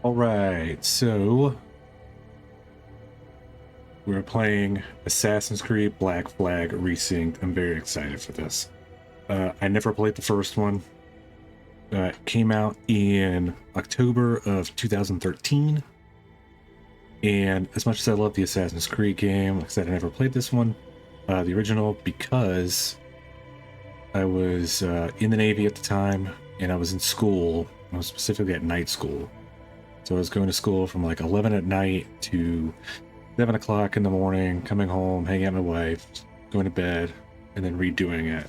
All right, so we're playing Assassin's Creed Black Flag Resynced. I'm very excited for this. I never played the first one. It came out in October of 2013. And as much as I love the Assassin's Creed game, like I said, I never played this one, the original, because I was in the Navy at the time, and I was in school. I was specifically at night school. So I was going to school from like 11 at night to 7 o'clock in the morning, coming home, hanging out with my wife, going to bed, and then redoing it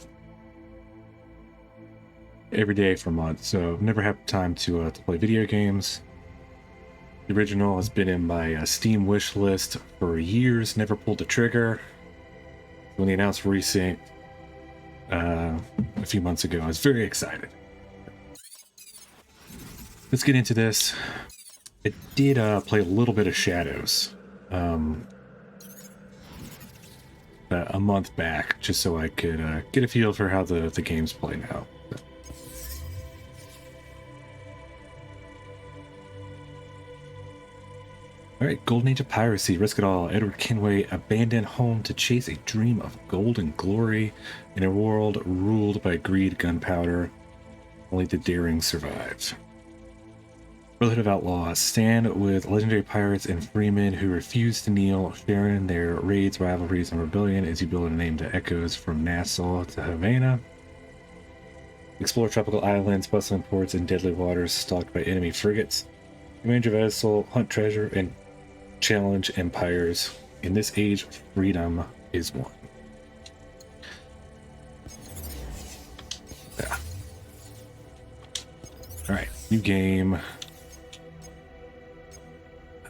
every day for months. So I've never had time to play video games. The original has been in my Steam wish list for years, never pulled the trigger. When they announced Resynced a few months ago, I was very excited. Let's get into this. I did play a little bit of Shadows a month back, just so I could get a feel for how the games play now. Alright, Golden Age of Piracy, risk it all. Edward Kenway abandoned home to chase a dream of gold and glory in a world ruled by greed, gunpowder. Only the daring survive. Brotherhood of Outlaws, stand with legendary pirates and freemen who refuse to kneel, sharing their raids, rivalries, and rebellion as you build a name that echoes from Nassau to Havana. Explore tropical islands, bustling ports, and deadly waters stalked by enemy frigates. Command your vessel, hunt treasure, and challenge empires. In this age, freedom is one. Yeah. Alright, new game.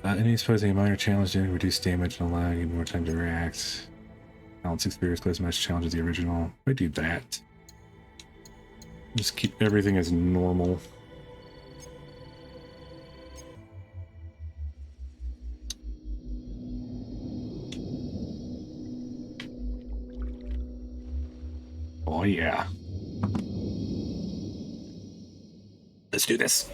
Enemies posing a minor challenge to reduce damage and allow you more time to react. Balance experience, close match challenge as the original. I do that. Just keep everything as normal. Oh yeah. Let's do this.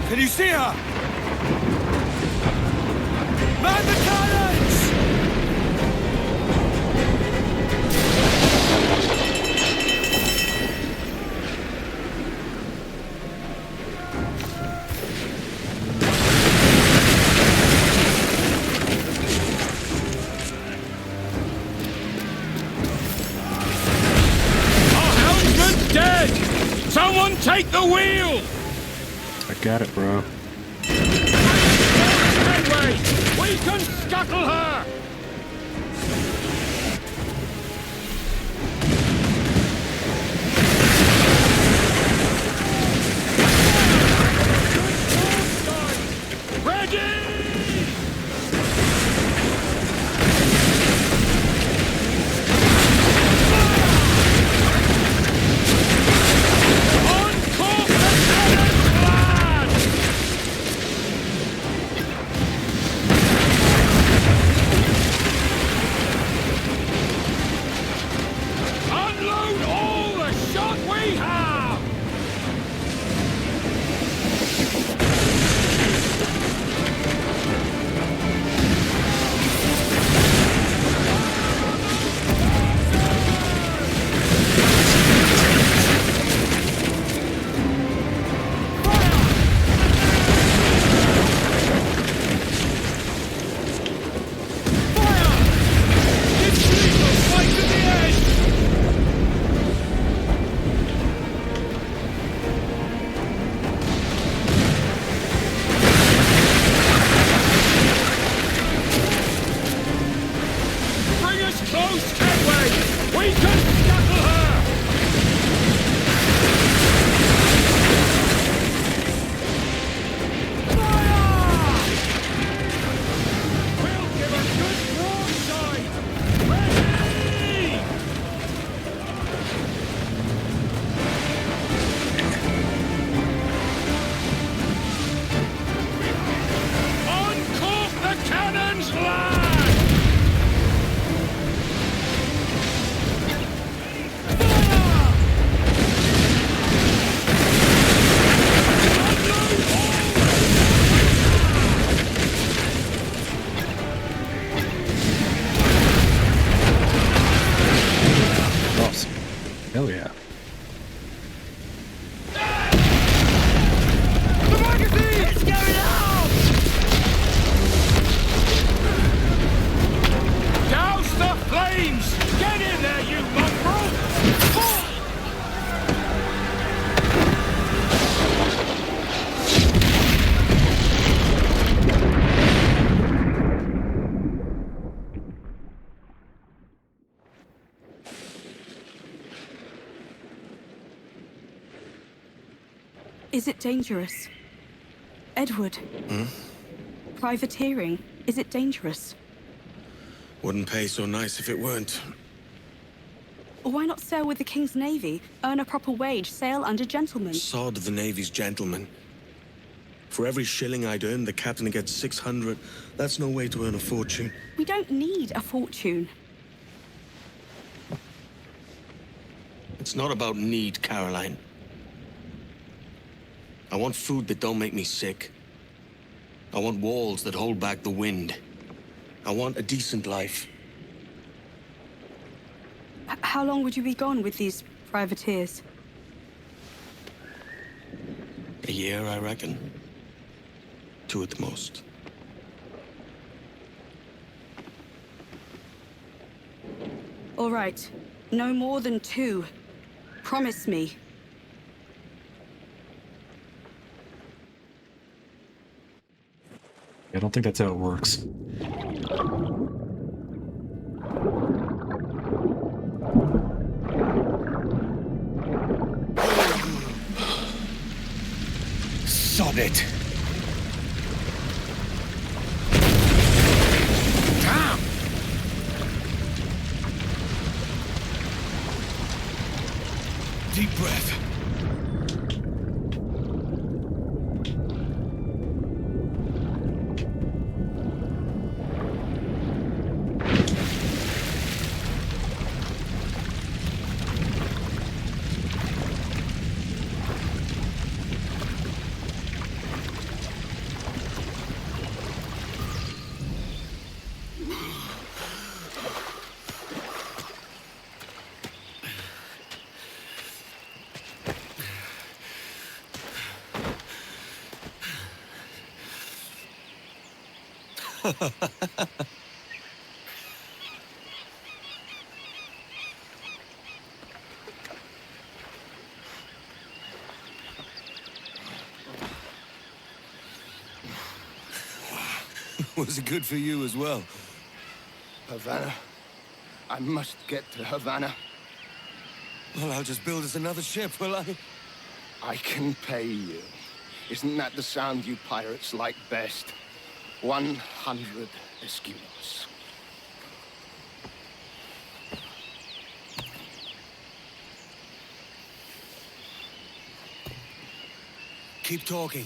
Can you see her? Man the cannons! Our helmsman's dead! Someone take the wheel! I got it, bro. Kenway! We can scuttle her! Ready! Uncork the cannons, lad! Is it dangerous? Edward? Hmm? Privateering, is it dangerous? Wouldn't pay so nice if it weren't. Why not sail with the King's Navy, earn a proper wage, sail under gentlemen? Sod the Navy's gentlemen. For every shilling I'd earn, the captain gets 600. That's no way to earn a fortune. We don't need a fortune. It's not about need, Caroline. I want food that don't make me sick. I want walls that hold back the wind. I want a decent life. How long would you be gone with these privateers? A year, I reckon. 2 at the most. All right. No more than 2. Promise me. I don't think that's how it works. Sod it! Damn! Deep breath. Was it good for you as well? Havana. I must get to Havana. Well, I'll just build us another ship, will I? I can pay you. Isn't that the sound you pirates like best? 100 escudos. Keep talking.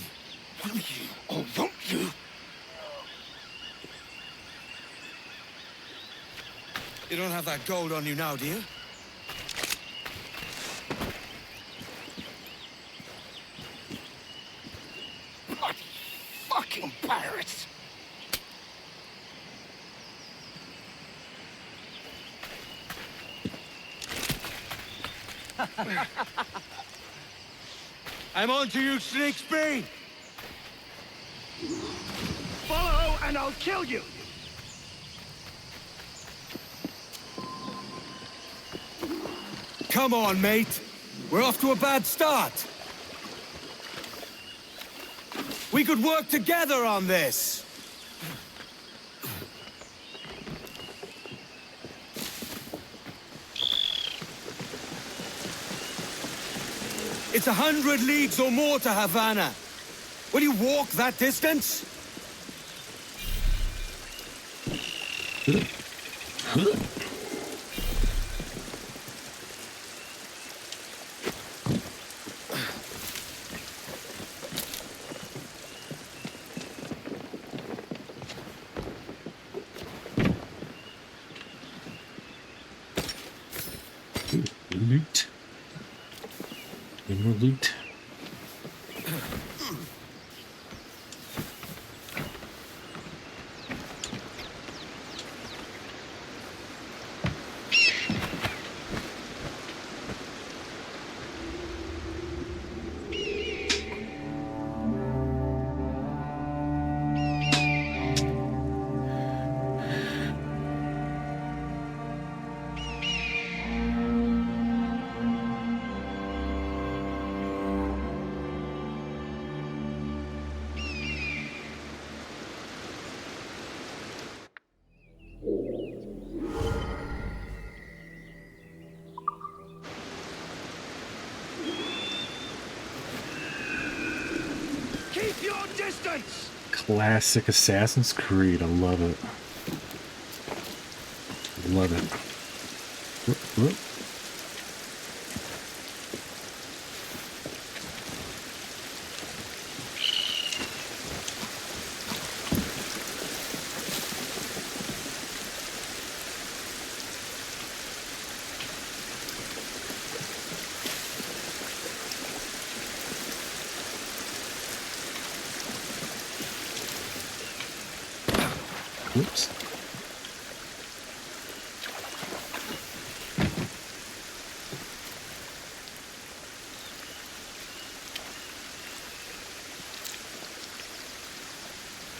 Will you, or won't you? You don't have that gold on you now, do you? Bloody fucking pirates! I'm on to you, Snake's Bane! Follow and I'll kill you! Come on, mate. We're off to a bad start. We could work together on this. It's 100 leagues or more to Havana. Will you walk that distance? Loot. Any more loot? distance! Classic Assassin's Creed. I love it. Love it. Whoop, whoop. Whoops.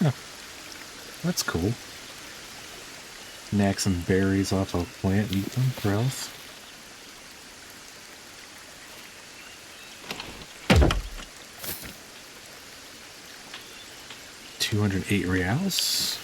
Huh. That's cool. Knack some berries off a plant, eat them for health. $208.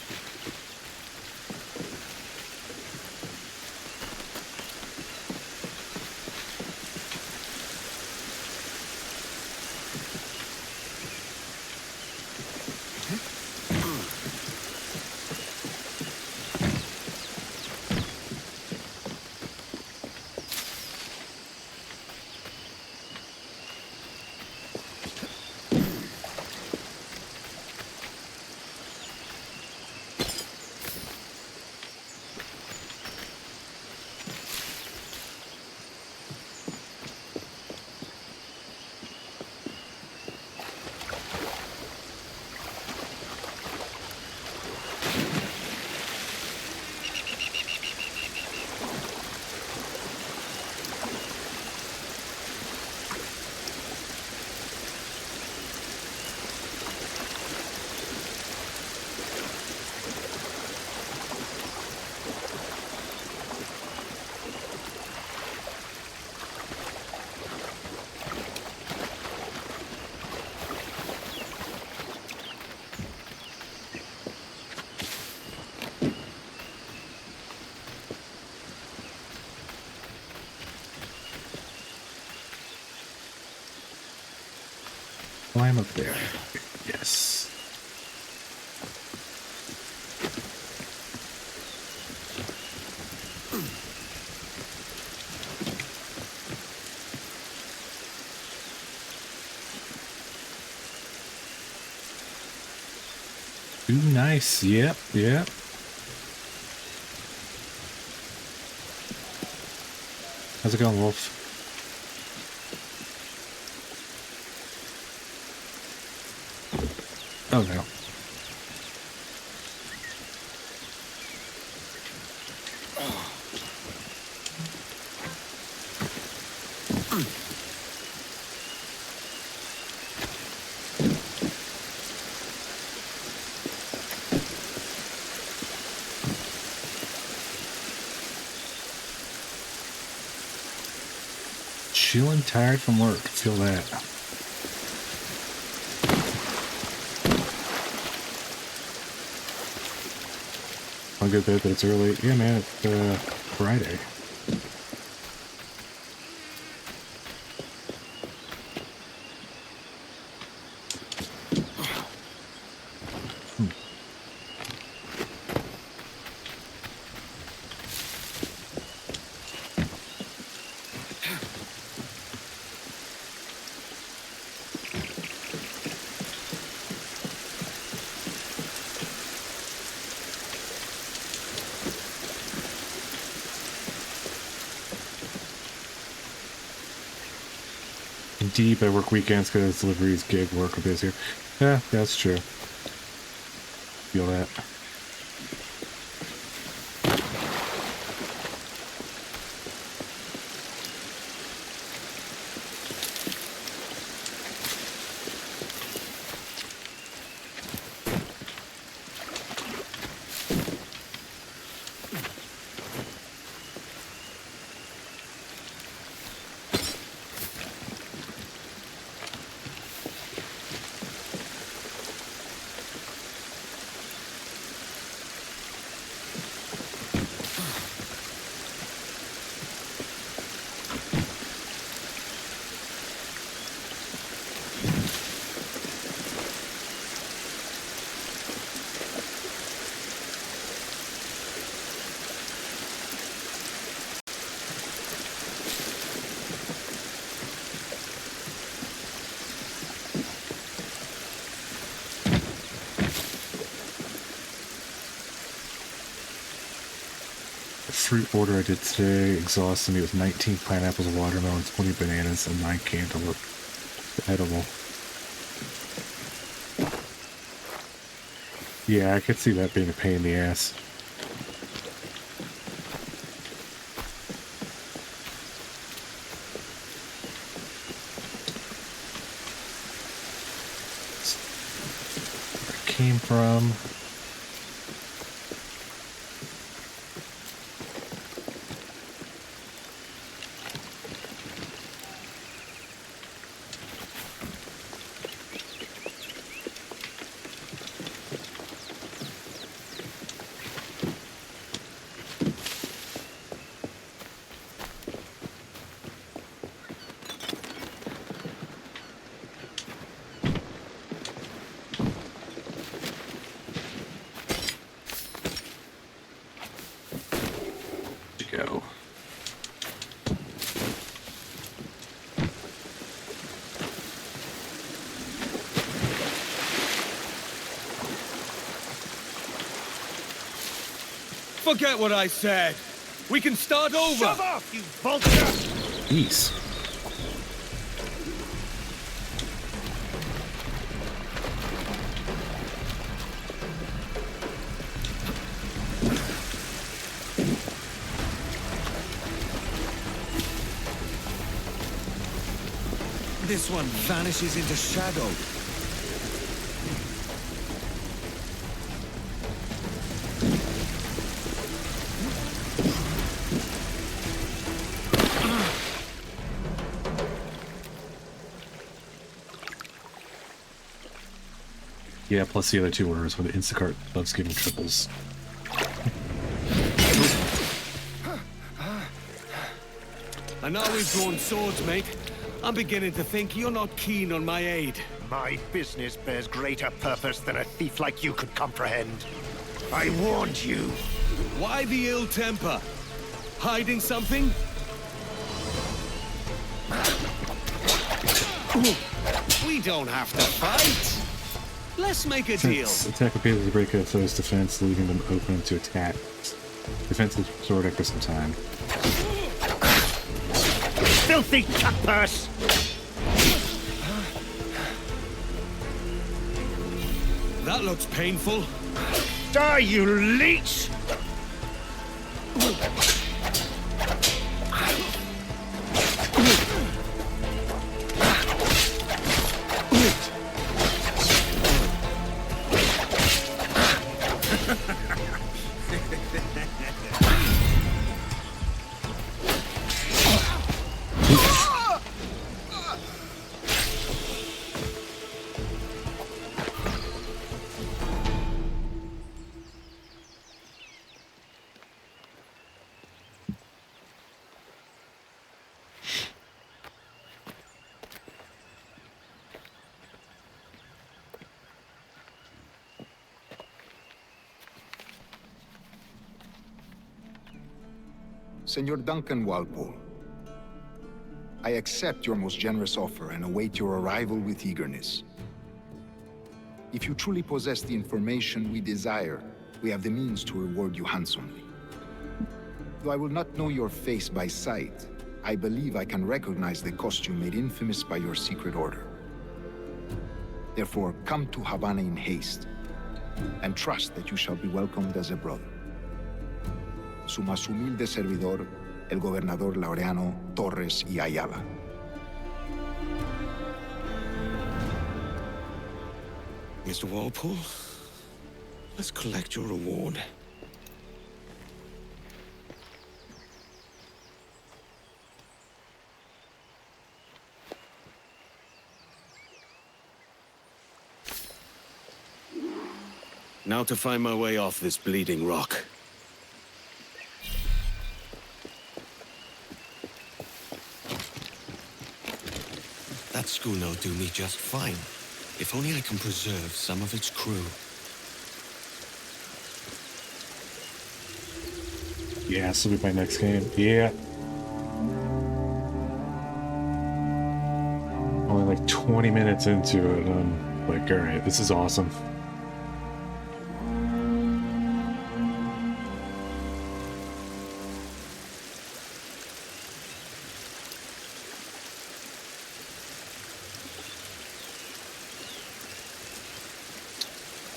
Climb up there. Yes. Ooh, nice. Yep, yep. How's it going, Wolf? Oh no. Chilling, tired from work. Feel that. I'll get that it's early. Yeah, man, it's Friday. Deep. I work weekends because deliveries, gig work are busier. Yeah, that's true. Feel that. fruit order I did today exhausted me with 19 pineapples, watermelon, 20 bananas, and 9 cantaloupe. Edible. Yeah, I could see that being a pain in the ass. Where it came from. Go. Forget what I said. We can start over. Shove off, you vulture! Peace. This one vanishes into shadow. Yeah, plus the other two orders when the Instacart loves giving triples. And now we've drawn swords, mate. I'm beginning to think you're not keen on my aid. My business bears greater purpose than a thief like you could comprehend. I warned you. Why the ill temper? Hiding something? We don't have to fight. Let's make a deal. Attack repeatedly break a foe's defense, leaving them open to attack. Defense is restored after some time. Filthy cutpurse! That looks painful. Die, you leech! Senor Duncan Walpole, I accept your most generous offer and await your arrival with eagerness. If you truly possess the information we desire, we have the means to reward you handsomely. Though I will not know your face by sight, I believe I can recognize the costume made infamous by your secret order. Therefore, come to Havana in haste, and trust that you shall be welcomed as a brother. Su más humilde servidor, el gobernador Laureano Torres y Ayala. Mr. Walpole, let's collect your reward. Now to find my way off this bleeding rock. That schooner will do me just fine. If only I can preserve some of its crew. Yeah, this will be my next game. Yeah. Only like 20 minutes into it, I'm like, alright, this is awesome.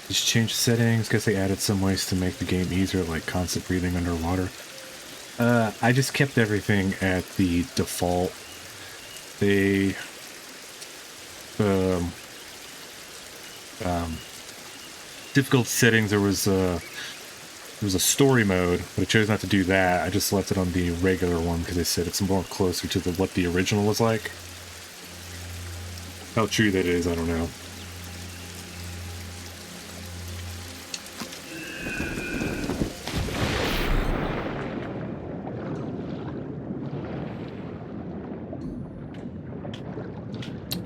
Just change settings. Guess they added some ways to make the game easier, like constant breathing underwater. I just kept everything at the default. They difficult settings, there was a story mode, but I chose not to do that. I just left it on the regular one because they said it's more closer to what the original was like. How true that is, I don't know.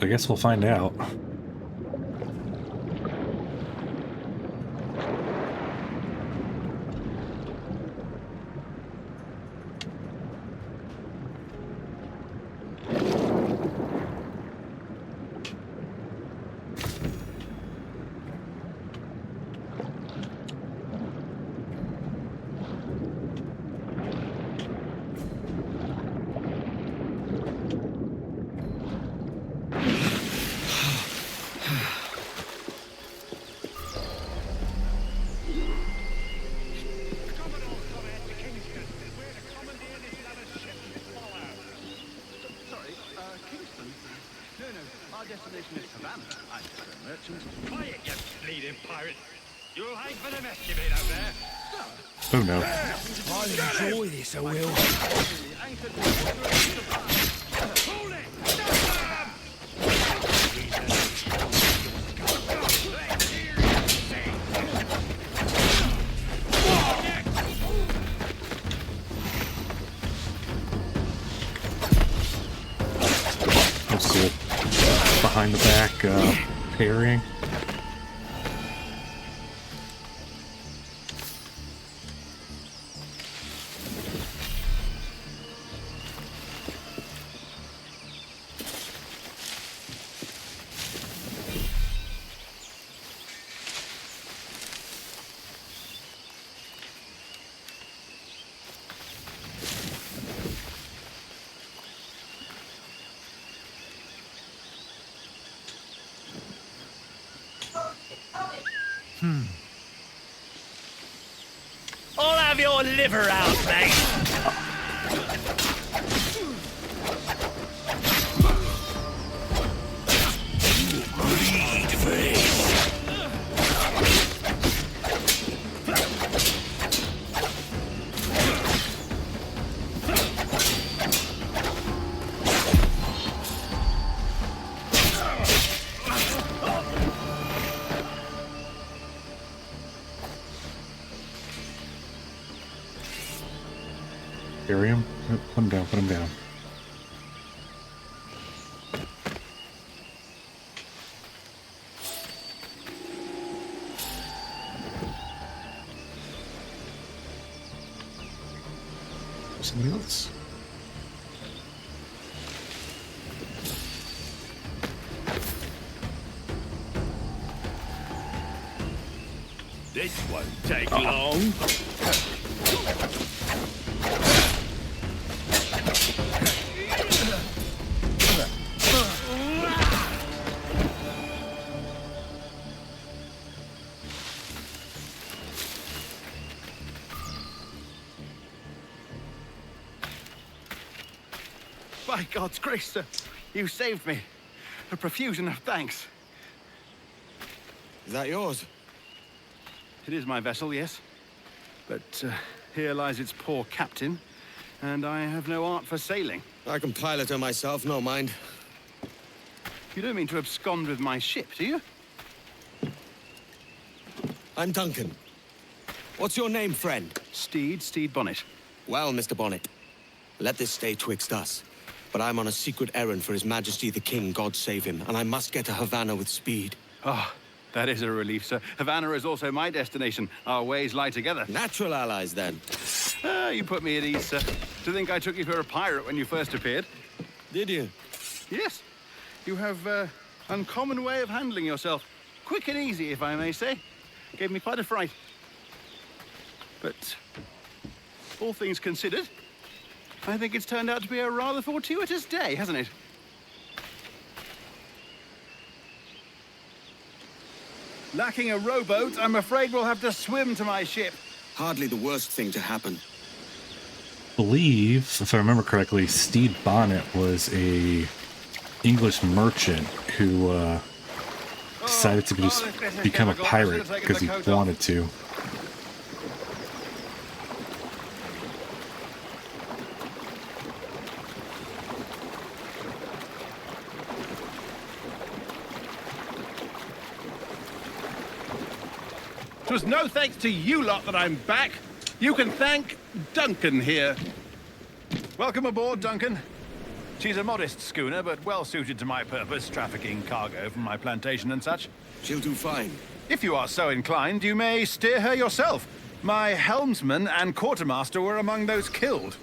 I guess we'll find out. Oh no. I'll enjoy this, I will. That's cool. Behind the back parrying. I'll have your liver out, mate. Carry him. Put him down, put him down. Somebody else. This won't take long. By God's grace, sir, you saved me. A profusion of thanks. Is that yours? It is my vessel, yes. But here lies its poor captain, and I have no art for sailing. I can pilot her myself, no mind. You don't mean to abscond with my ship, do you? I'm Duncan. What's your name, friend? Steed Bonnet. Well, Mr. Bonnet, let this stay twixt us. But I'm on a secret errand for His Majesty the King, God save him, and I must get to Havana with speed. Ah, that is a relief, sir. Havana is also my destination. Our ways lie together. Natural allies, then. You put me at ease, sir. To think I took you for a pirate when you first appeared. Did you? Yes. You have uncommon way of handling yourself. Quick and easy, if I may say. Gave me quite a fright. But all things considered, I think it's turned out to be a rather fortuitous day, hasn't it? Lacking a rowboat, I'm afraid we'll have to swim to my ship. Hardly the worst thing to happen. Believe, if I remember correctly, Stede Bonnet was a English merchant who decided to just become a pirate because he wanted to. It was no thanks to you lot that I'm back. You can thank Duncan here. Welcome aboard, Duncan. She's a modest schooner, but well suited to my purpose, trafficking cargo from my plantation and such. She'll do fine. If you are so inclined, you may steer her yourself. My helmsman and quartermaster were among those killed.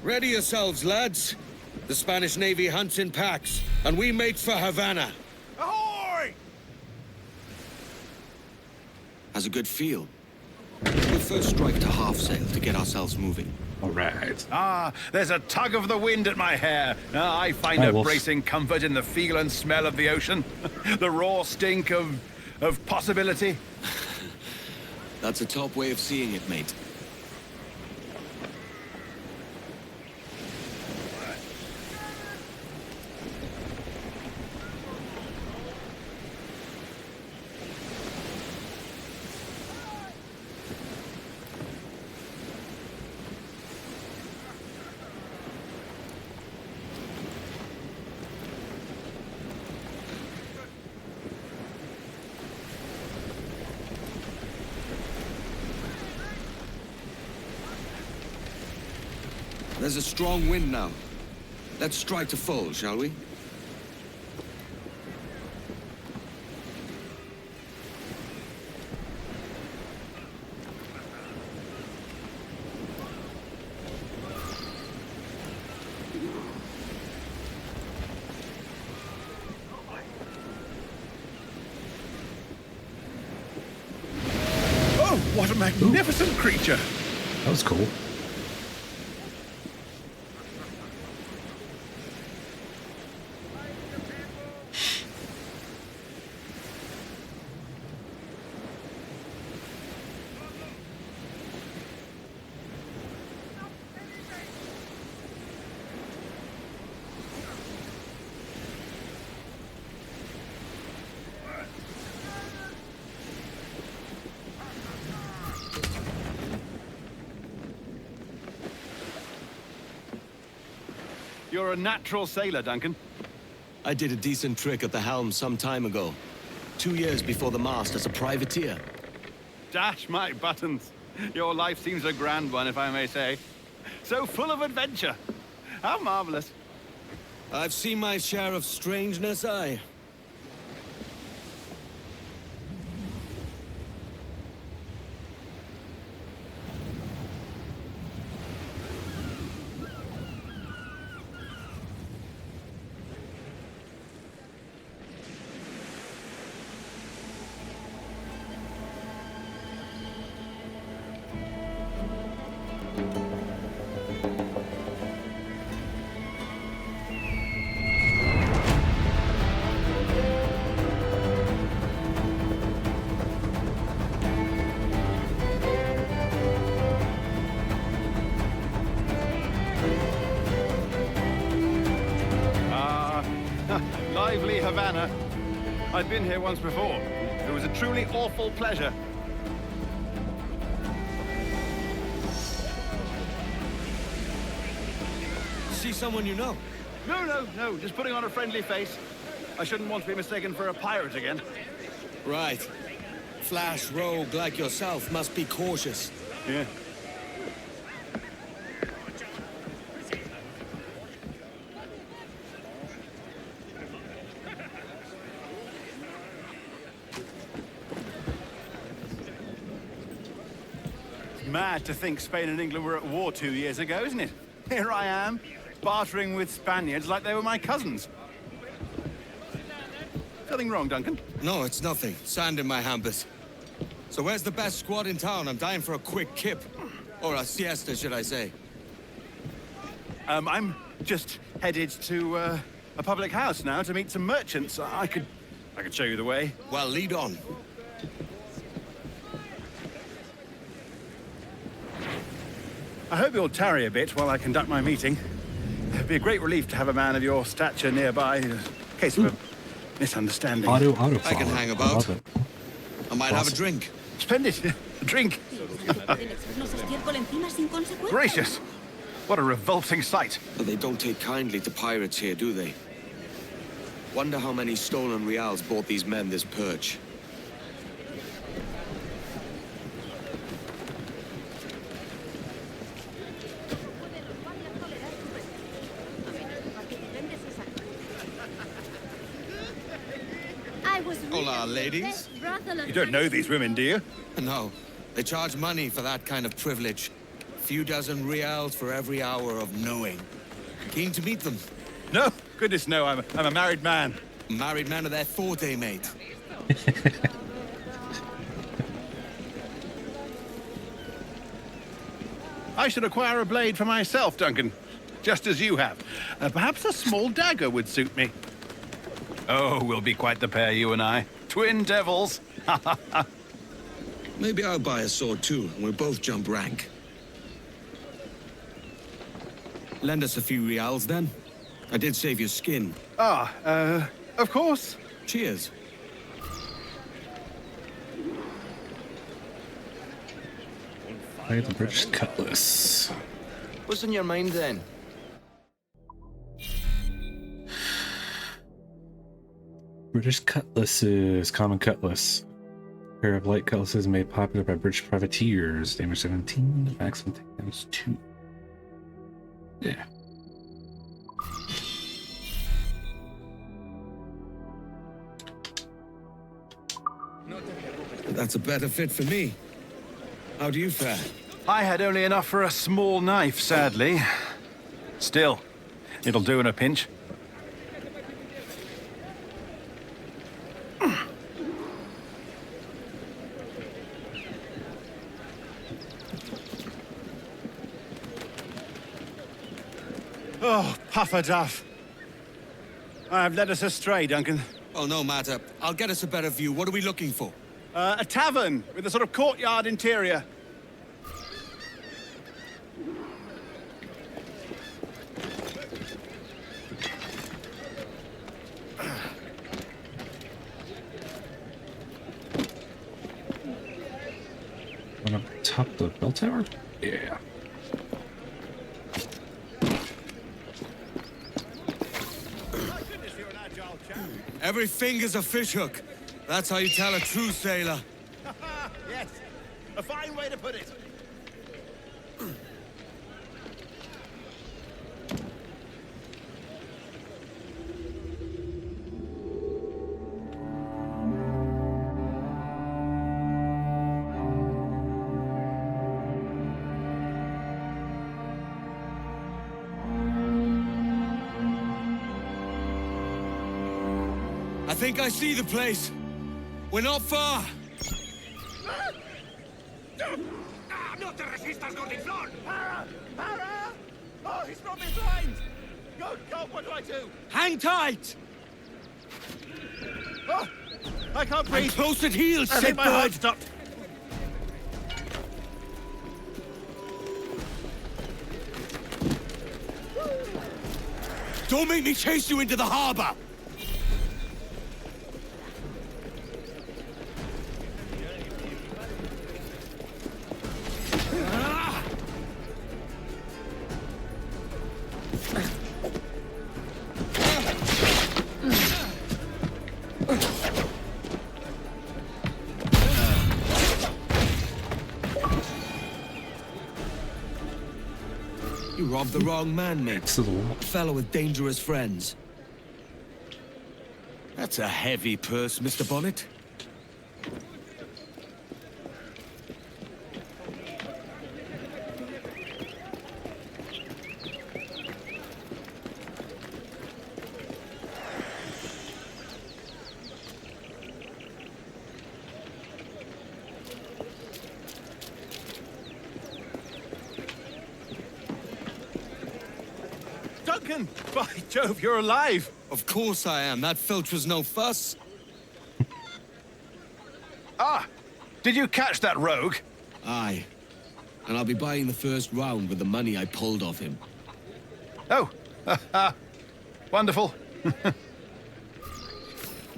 Ready yourselves, lads. The Spanish Navy hunts in packs, and we make for Havana. Ahoy! Has a good feel. We'll first strike to half sail to get ourselves moving. All right. Ah, there's a tug of the wind at my hair. I find a bracing comfort in the feel and smell of the ocean. The raw stink of possibility. That's a top way of seeing it, mate. There's a strong wind now. Let's strike to full, shall we? Oh, what a magnificent creature! That was cool. You're a natural sailor, Duncan. I did a decent trick at the helm some time ago. 2 years before the mast as a privateer. Dash my buttons. Your life seems a grand one, if I may say. So full of adventure. How marvelous. I've seen my share of strangeness, aye. Lively Havana. I'd been here once before. It was a truly awful pleasure. See someone you know? No. Just putting on a friendly face. I shouldn't want to be mistaken for a pirate again. Right. Flash rogue like yourself must be cautious. Yeah. Mad to think Spain and England were at war 2 years ago, isn't it? Here I am, bartering with Spaniards like they were my cousins. Nothing wrong, Duncan? No, it's nothing. Sand in my hampers. So where's the best squad in town? I'm dying for a quick kip. Or a siesta, should I say. I'm just headed to a public house now to meet some merchants. I could show you the way. Well, lead on. I hope you'll tarry a bit while I conduct my meeting. It'd be a great relief to have a man of your stature nearby in case of a misunderstanding. Auto I can hang I about. love it. I might have a Awesome. drink. Splendid. A drink. Gracious. What a revolting sight. But they don't take kindly to pirates here, do they? Wonder how many stolen reals bought these men this perch. Hola, ladies. You don't know these women, do you? No, they charge money for that kind of privilege. A few dozen reals for every hour of knowing. Keen to meet them. No, goodness no, I'm a married man. Married man of their forte, mate. I should acquire a blade for myself, Duncan. Just as you have. Perhaps a small dagger would suit me. Oh, we'll be quite the pair, you and I. Twin devils. Maybe I'll buy a sword too, and we'll both jump rank. Lend us a few reals, then. I did save your skin. Of course. Cheers. Play the British Cutlass. What's on your mind then? British Cutlasses, common cutlass. Pair of light cutlasses made popular by British privateers. Damage 17, maximum damage 2. Yeah. That's a better fit for me. How do you fare? I had only enough for a small knife, sadly. Still, it'll do in a pinch. Oh, puffer duff. I've led us astray, Duncan. Oh, no matter. I'll get us a better view. What are we looking for? A tavern with a sort of courtyard interior. One up top of the bell tower? Yeah. Every finger's a fishhook. That's how you tell a true sailor. Yes, a fine way to put it. I think I see the place. We're not far. ¡No te resistas, gordinflón! Para! Oh, he's brought me blind! Good God, what do I do? Hang tight! Oh, I can't I'm breathe. close at heel, I think my heart shitbird! stopped. Don't make me chase you into the harbor! You robbed the wrong man, mate. Next to the wall. A fellow with dangerous friends. That's a heavy purse, Mr. Bonnet. Duncan! By Jove, you're alive! Of course I am. That filch was no fuss. Ah! Did you catch that rogue? Aye. And I'll be buying the first round with the money I pulled off him. Oh, wonderful.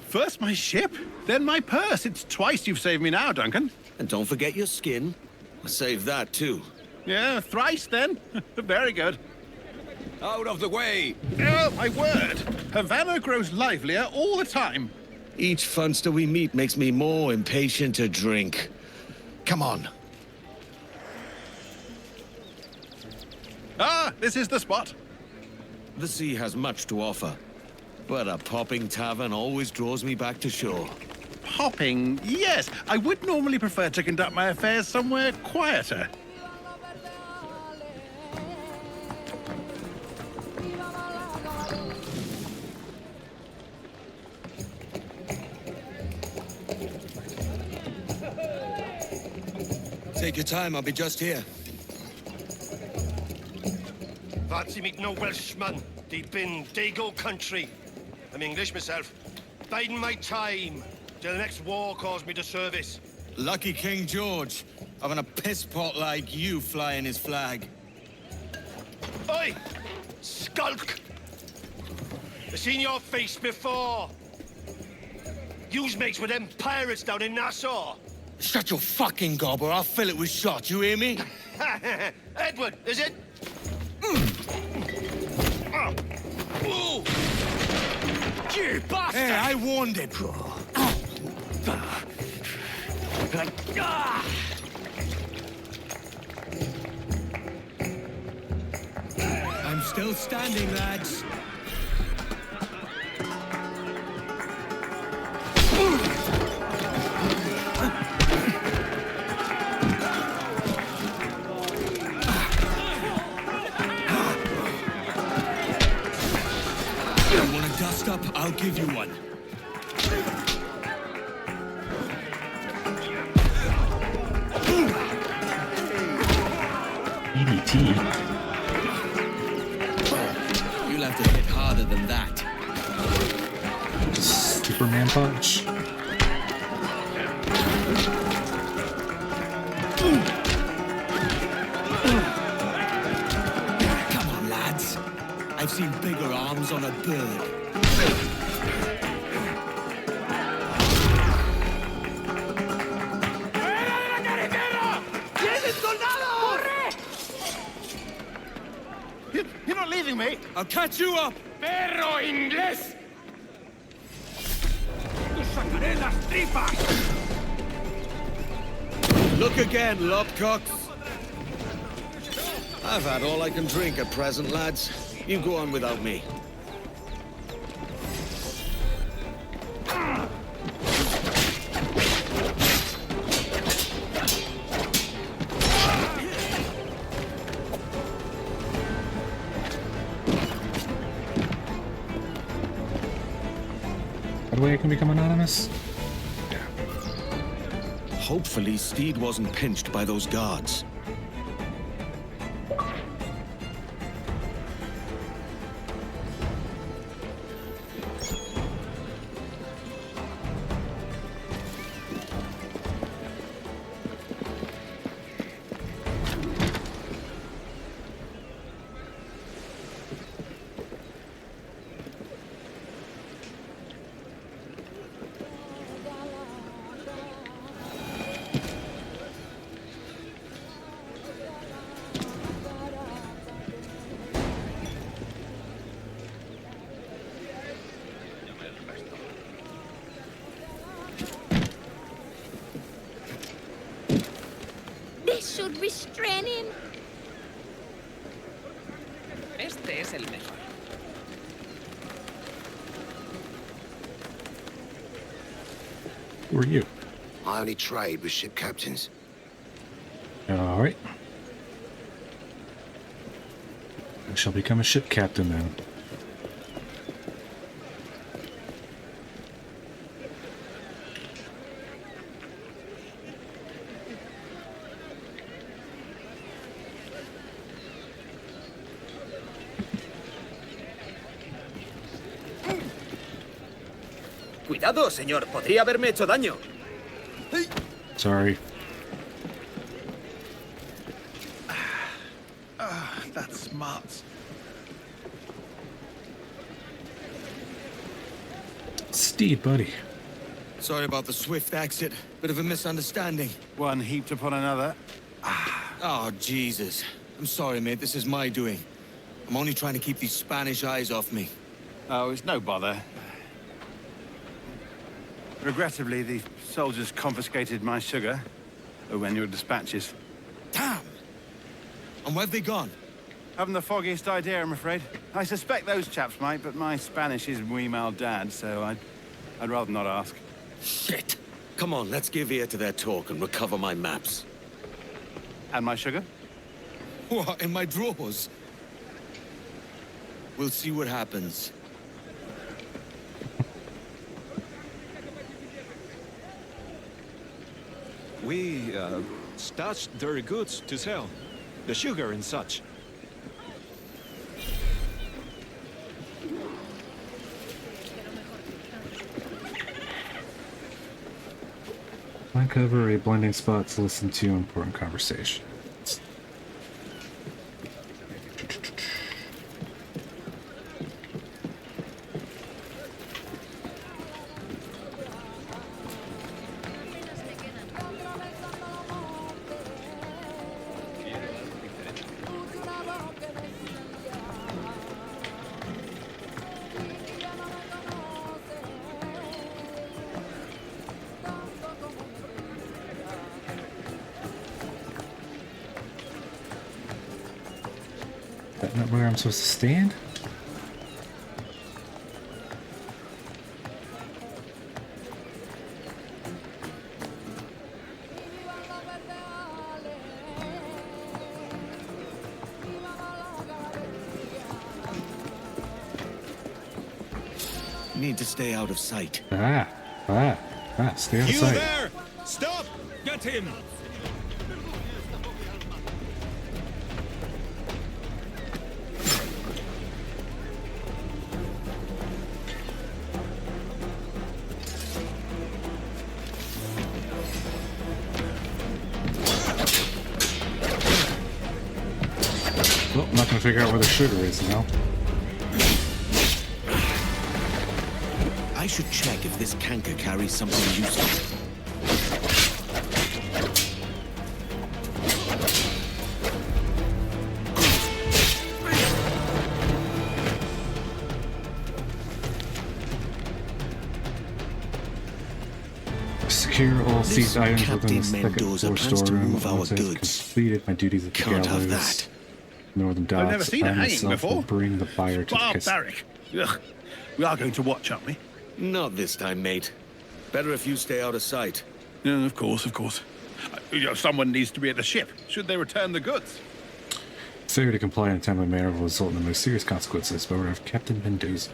First my ship, then my purse. It's twice you've saved me now, Duncan. And don't forget your skin. I saved that too. Yeah, thrice then. Very good. Out of the way! Oh, my word! Havana grows livelier all the time. Each funster we meet makes me more impatient to drink. Come on. Ah, this is the spot. The sea has much to offer, but a popping tavern always draws me back to shore. Hopping, yes. I would normally prefer to conduct my affairs somewhere quieter. Take your time, I'll be just here. Fancy meet no Welshman, deep in Dago country. I'm English myself. Biding my time till the next war calls me to service. Lucky King George, having a piss pot like you flying his flag. Oi! Skulk! I've seen your face before. You's mates with them pirates down in Nassau. Shut your fucking gob or I'll fill it with shot, you hear me? Edward, is it? Ooh. You bastard! Hey, I warned him. I'm still standing, lads. You want to dust up? I'll give you one. EDT. You'll have to hit harder than that. Superman punch. Come on, lads. I've seen bigger arms on a bird. You're not leaving me. I'll catch you up! ¡Perro inglés! ¡Te sacaré las tripas! Look again, lobcocks. I've had all I can drink at present, lads. You go on without me. By the way, it can become anonymous. Hopefully, Steed wasn't pinched by those guards. This should restrain him. Este es el mejor. Who are you? I only trade with ship captains. All right. I shall become a ship captain then. Cuidado, señor. Podría haberme hecho daño. Sorry. That's smart. Steed, buddy. Sorry about the swift exit. Bit of a misunderstanding. One heaped upon another. Oh, Jesus. I'm sorry, mate. This is my doing. I'm only trying to keep these Spanish eyes off me. Oh, it's no bother. Regrettably, the soldiers confiscated my sugar when your dispatches. Damn! And where have they gone? Haven't the foggiest idea, I'm afraid. I suspect those chaps might, but my Spanish is muy mal dad, so I'd rather not ask. Shit! Come on, let's give ear to their talk and recover my maps. And my sugar? What, in my drawers? We'll see what happens. We, stashed their goods to sell. The sugar and such. Uncover a blending spot to listen to important conversations. Is that not where I'm supposed to stand? Need to stay out of sight. Stay out of sight. there! Stop! Get him! Well, I'm not gonna figure out where the sugar is now. I should check if this canker carries something useful. Secure all seized items within Captain the second Mendoza floor plans to storeroom. move our Once I've goods. completed my duties at the Can't have gallows, that. Northern Docks, I've never seen a I hanging myself before. will bring the fire to the casino. Barbaric. Ugh. We are going to watch, aren't we? Not this time, mate. Better if you stay out of sight. Yeah, of course, of course. Someone needs to be at the ship. Should they return the goods? Failure to comply in a timely manner will result in the most serious consequences, but of Captain Mendoza.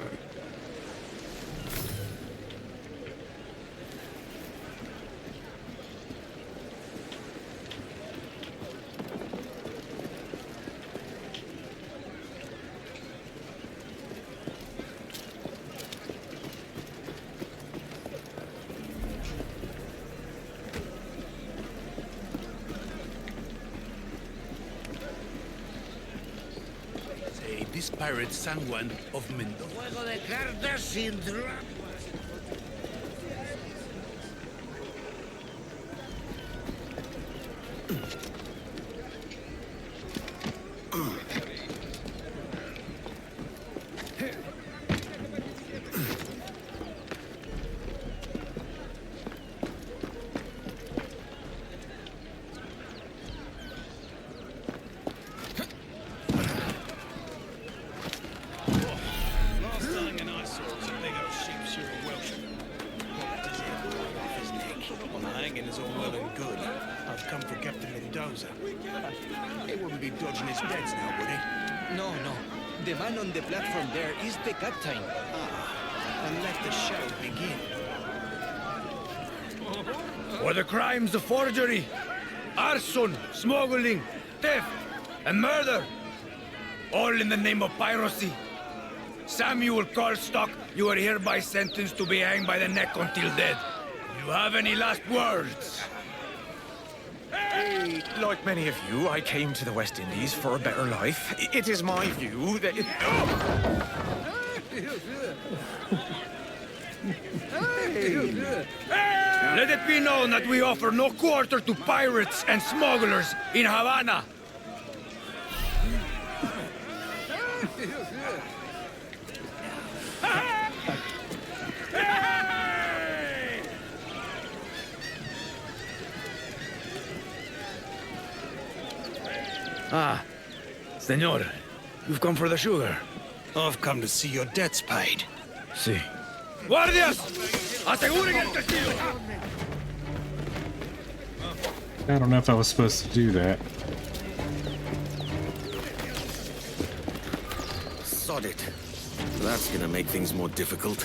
This pirate San Juan of Mendoza. Juego de cartas sin They wouldn't be dodging his bets now, would they? No, no. The man on the platform there is the captain. And let the show begin. For the crimes of forgery, arson, smuggling, theft, and murder. All in the name of piracy. Samuel Karlstock, you are hereby sentenced to be hanged by the neck until dead. Do you have any last words? Like many of you, I came to the West Indies for a better life. It is my view that... Let it be known that we offer no quarter to pirates and smugglers in Havana. Ah, senor, you've come for the sugar. I've come to see your debts paid. Sí. Guardias! Aseguren el castillo! I don't know if I was supposed to do that. Sod it. That's gonna make things more difficult.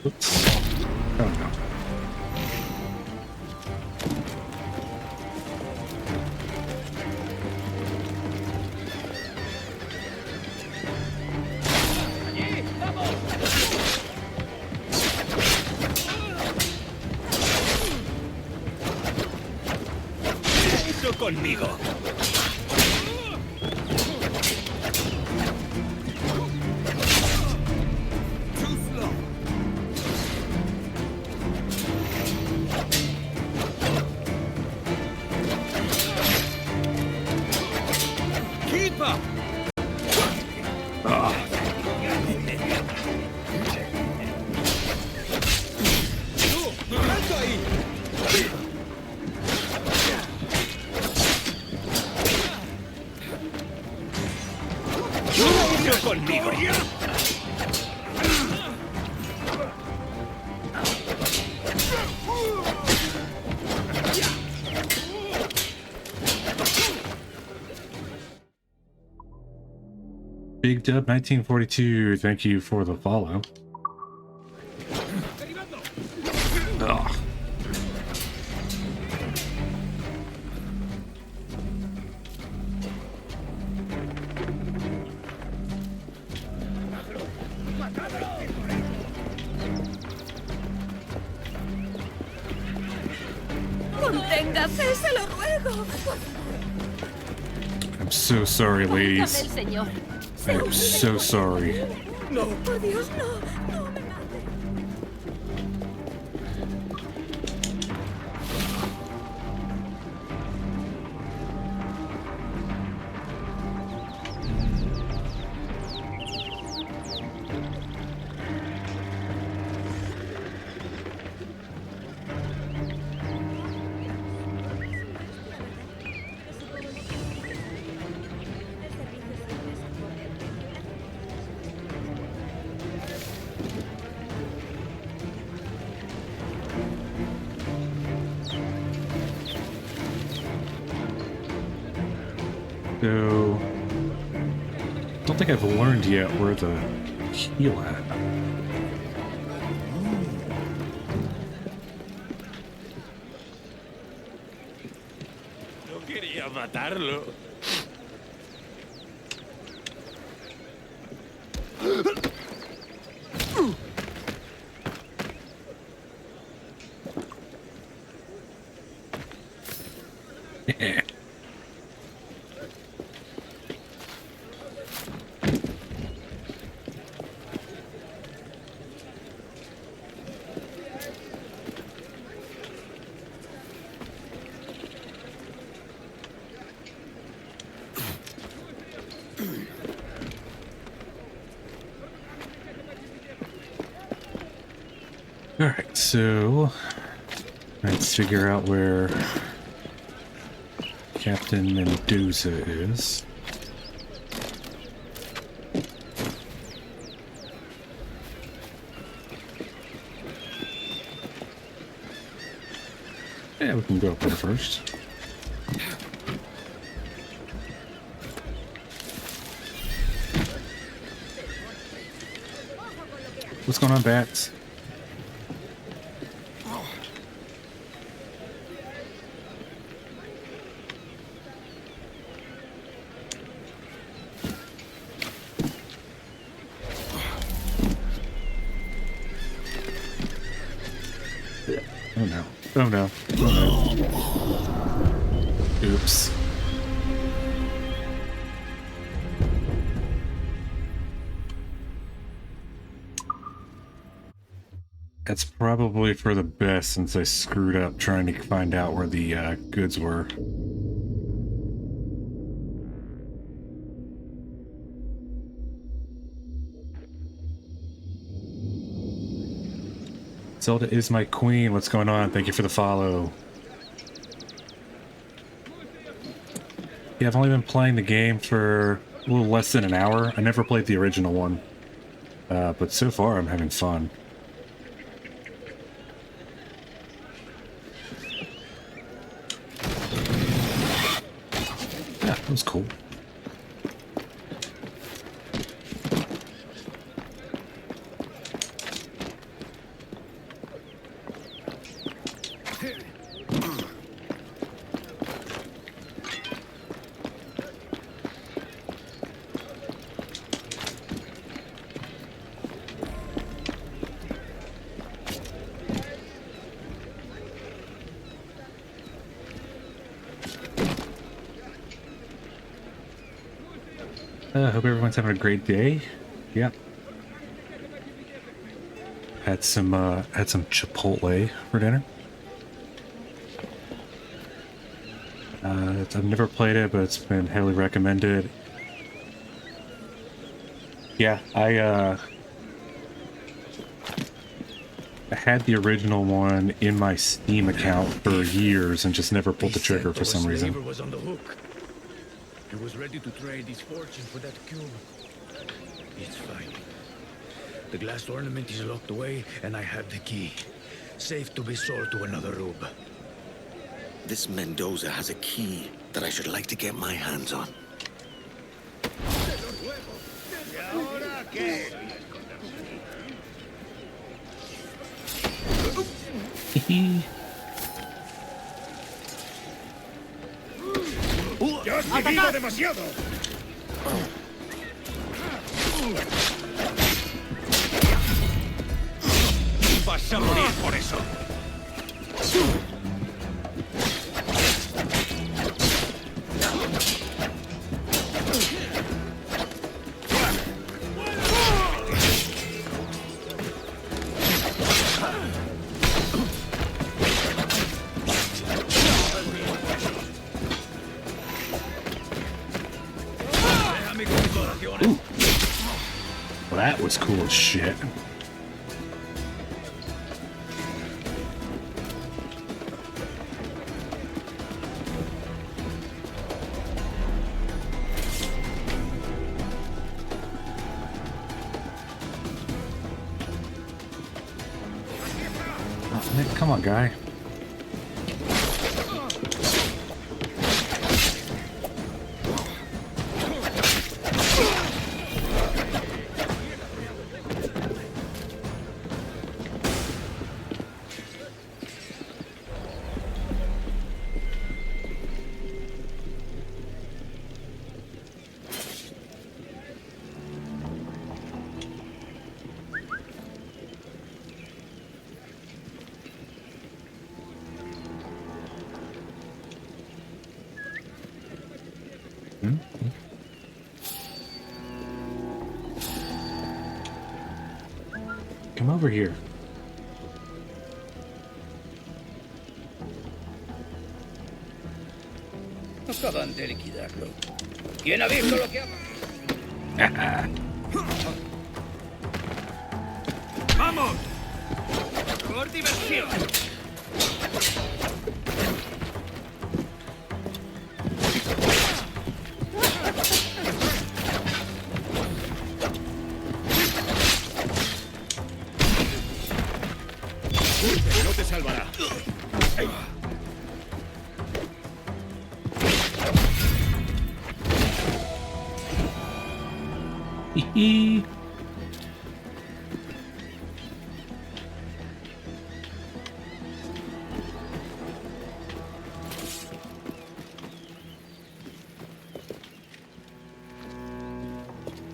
Oops. Oh no. Conmigo. Conmigo. Big Dub 1942, thank you for the follow. Ugh. Conténgase, se lo ruego. I'm so sorry, ladies. Señor. I'm so sorry. No, por Dios, no. No me mate. So, don't think I've learned yet where the heal at. No quería matarlo. Alright, so let's figure out where Captain Mendoza is. Yeah, we can go up there first. What's going on, Bats? Oh no. Oh no. Oh no. Oops. That's probably for the best since I screwed up trying to find out where the goods were. Zelda is my queen. What's going on? Thank you for the follow. Yeah, I've only been playing the game for a little less than an hour. I never played the original one. But so far I'm having fun. Yeah, that was cool. Hope everyone's having a great day. Yep. Had some Chipotle for dinner. I've never played it, but it's been heavily recommended. Yeah, I had the original one in my Steam account for years and just never pulled the trigger for some reason. Was on the hook. He was ready to trade his fortune for that cube. It's fine. The glass ornament is locked away, and I have the key. Safe to be sold to another rube. This Mendoza has a key that I should like to get my hands on. ¡Ya has vivido demasiado! Vas a morir por eso. Well, that was cool as shit. Oh, Nick, come on, guy. Come over here. Acaban de liquidarlo. ¿Quién ha visto lo que ha... ¡Vamos! ¡Por diversión! No te salvará.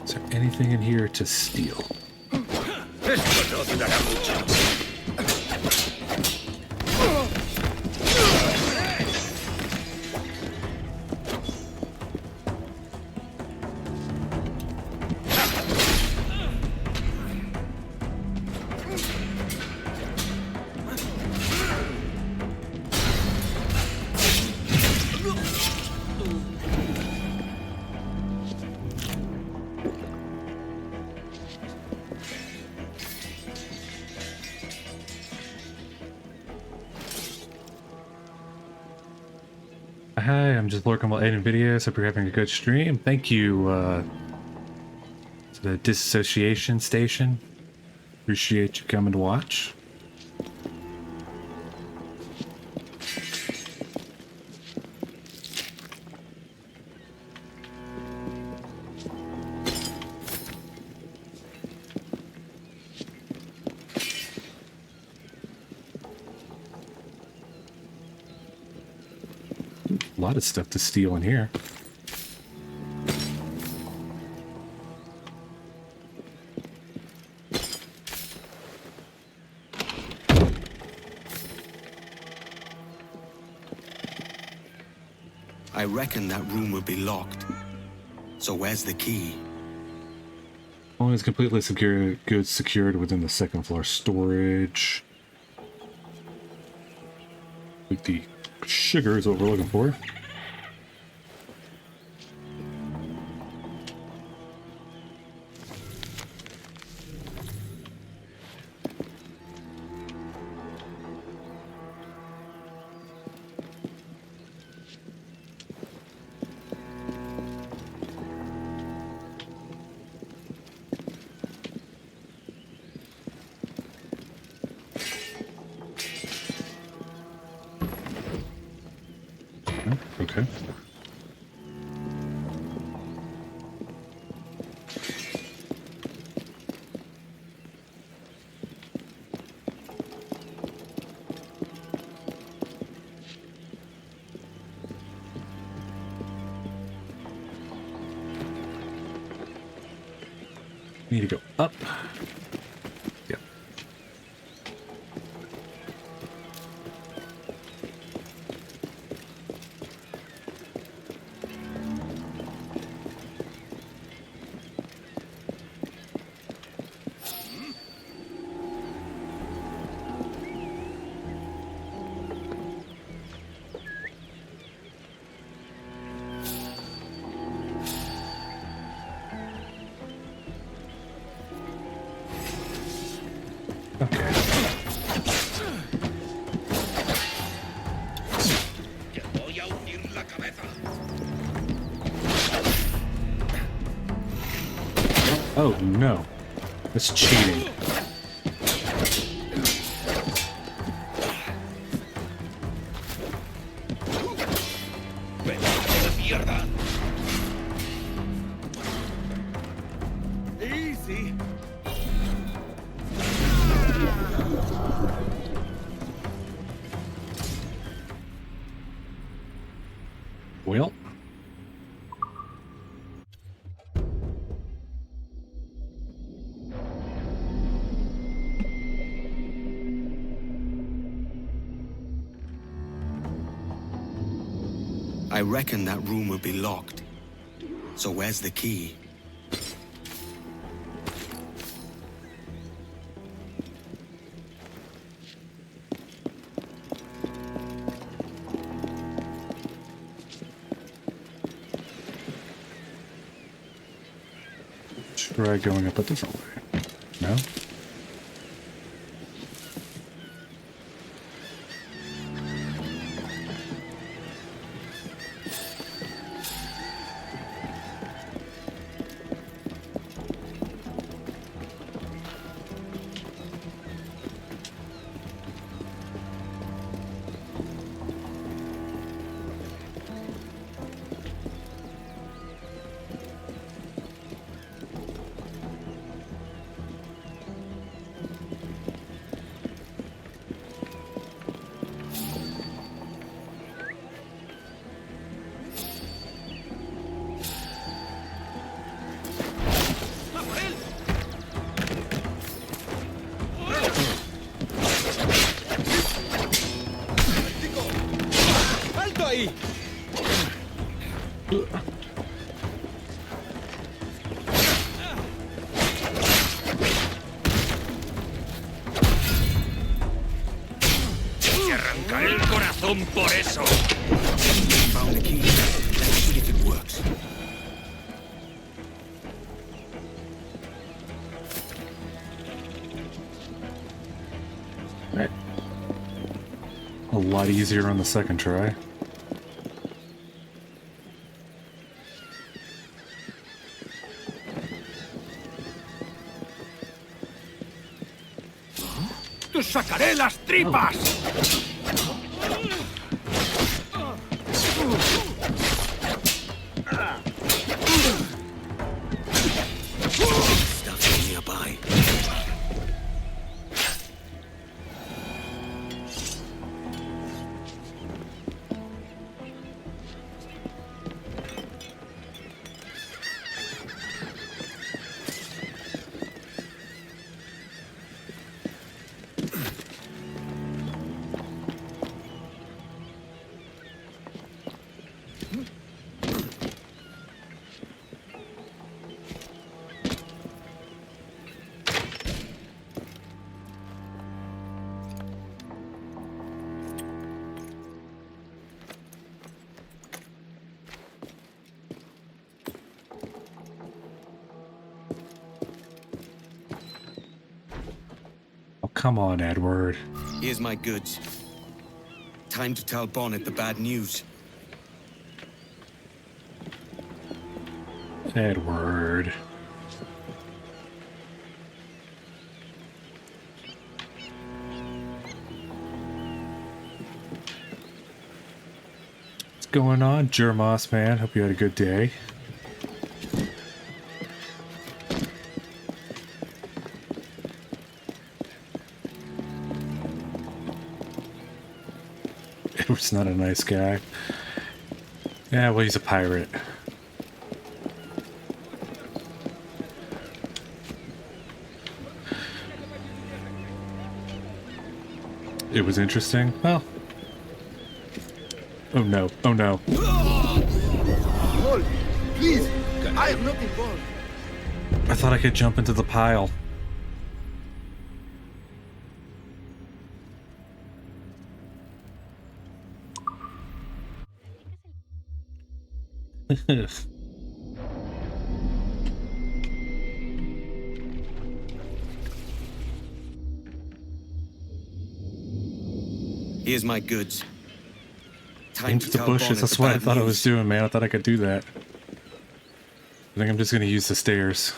Is there anything in here to steal? Esto no durará mucho. Hi, I'm just lurking while editing videos. Hope you're having a good stream. Thank you to the Disassociation Station. Appreciate you coming to watch. A lot of stuff to steal in here. I reckon that room will be locked. So where's the key? Only is completely secure, goods secured within the second floor storage. Like the sugar is what we're looking for. Okay. Need to go up. Yep. Oh no, that's cheating. Easy. Well. I reckon that room will be locked. So where's the key? Try going up a different way. No? Te arrancaré el corazón por eso. Found the key. Let's see if it works. Right. A lot easier on the second try. ¡Te sacaré las tripas! Stuff nearby. Come on, Edward. Here's my goods. Time to tell Bonnet the bad news. Edward. What's going on, Jermos, man? Hope you had a good day. Edward's not a nice guy. Yeah, well, he's a pirate. It was interesting. Well. Oh no. Oh no. Hold, please. I am not involved. I thought I could jump into the pile. Here's my goods. Time to Into the tell bushes. Bonnet That's the what I bad thought I news. was doing, man. I thought I could do that. I think I'm just gonna use the stairs.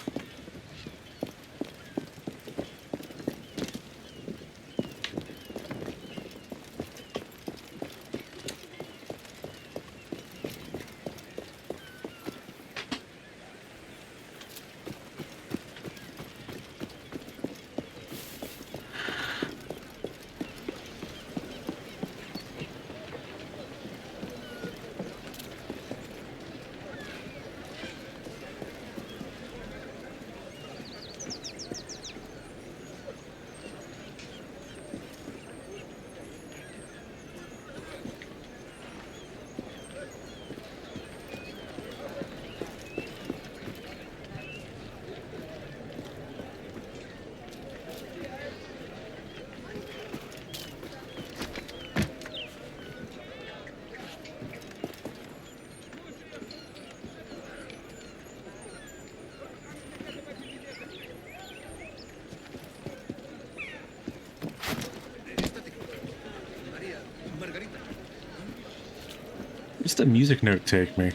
Just a music note take me.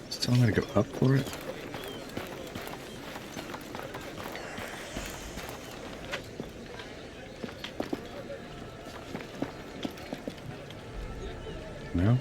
Just tell me to go up for it. No?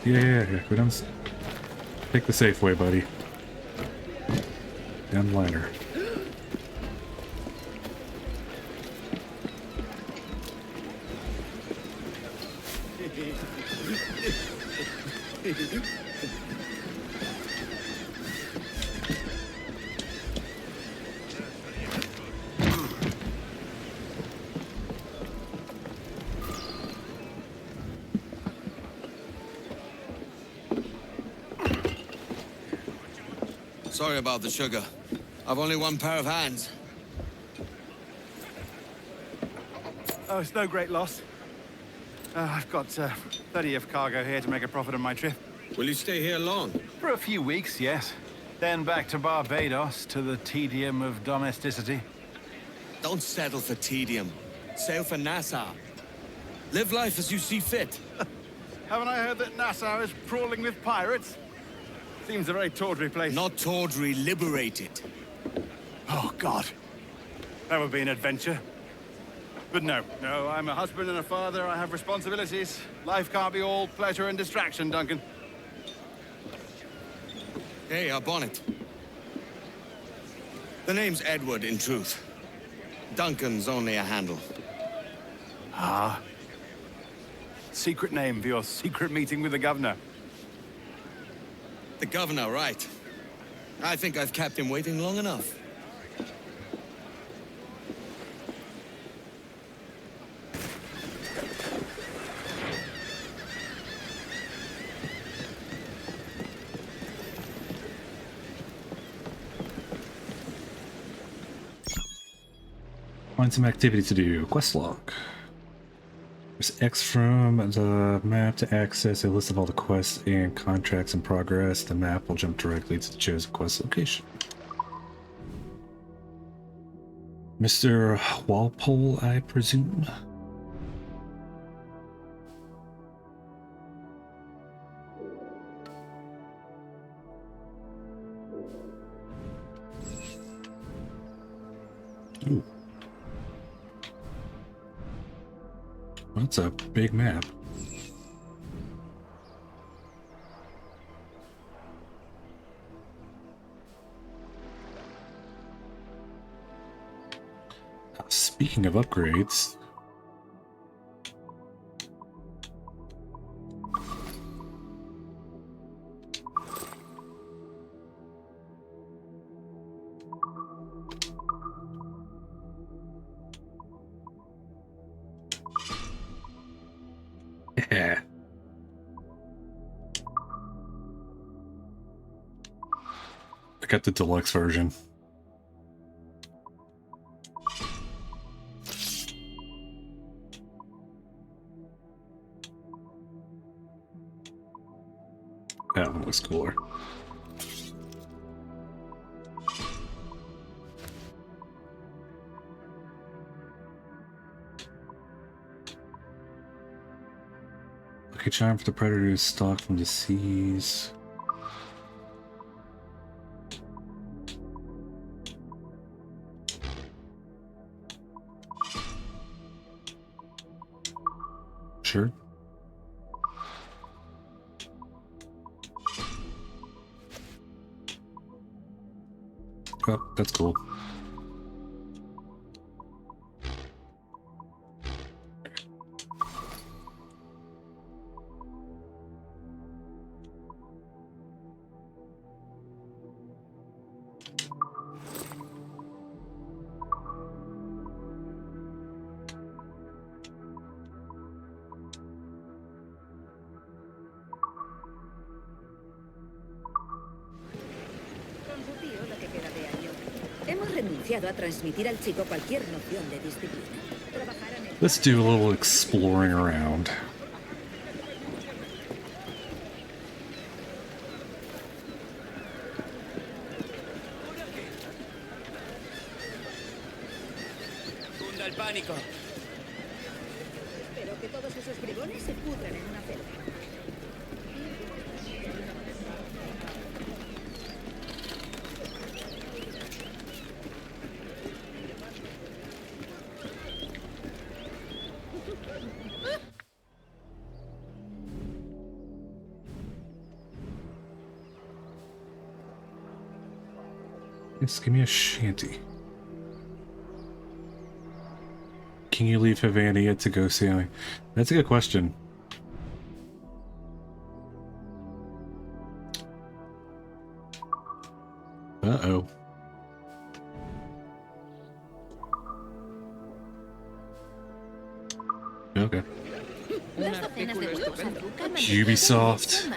Yeah. Go down. Take the safe way, buddy. Down the ladder. Sorry about the sugar. I've only one pair of hands. Oh, it's no great loss. I've got plenty of cargo here to make a profit on my trip. Will you stay here long? For a few weeks, yes. Then back to Barbados, to the tedium of domesticity. Don't settle for tedium. Sail for Nassau. Live life as you see fit. Haven't I heard that Nassau is crawling with pirates? Seems a very tawdry place. Not tawdry, liberated. Oh, God. That would be an adventure. But no, I'm a husband and a father. I have responsibilities. Life can't be all pleasure and distraction, Duncan. Hey, our bonnet. The name's Edward, in truth. Duncan's only a handle. Ah. Secret name for your secret meeting with the governor. The governor, right. I think I've kept him waiting long enough. Find some activity to do. Quest log. Press X from the map to access a list of all the quests and contracts in progress. The map will jump directly to the chosen quest location. Mr. Walpole, I presume? Ooh. That's a big map. Speaking of upgrades, yeah. I got the deluxe version. That one looks cooler. Lucky charm for the predators stalked from the seas. Sure. Oh, that's cool. Hemos renunciado a transmitir al chico cualquier noción de disciplina. Let's do a little exploring around. Funda el pánico. Espero que todos esos bribones se pudran en una celda. Yes, give me a shanty. Can you leave Havana to go sailing? That's a good question. Uh-oh. Okay. Ubisoft.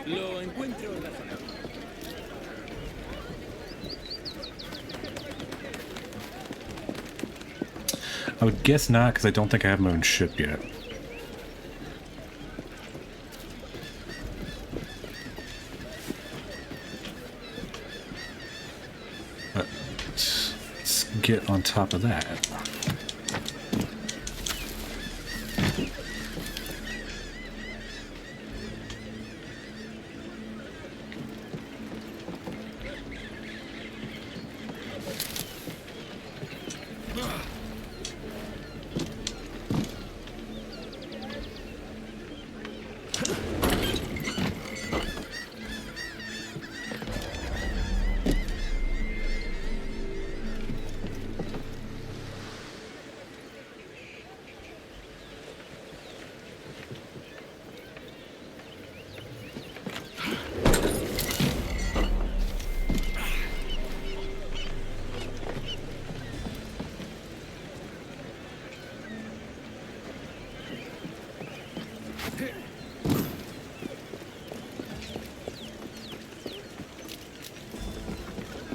Lo encuentro razonable. I would guess not, because I don't think I have my own ship yet. But let's get on top of that.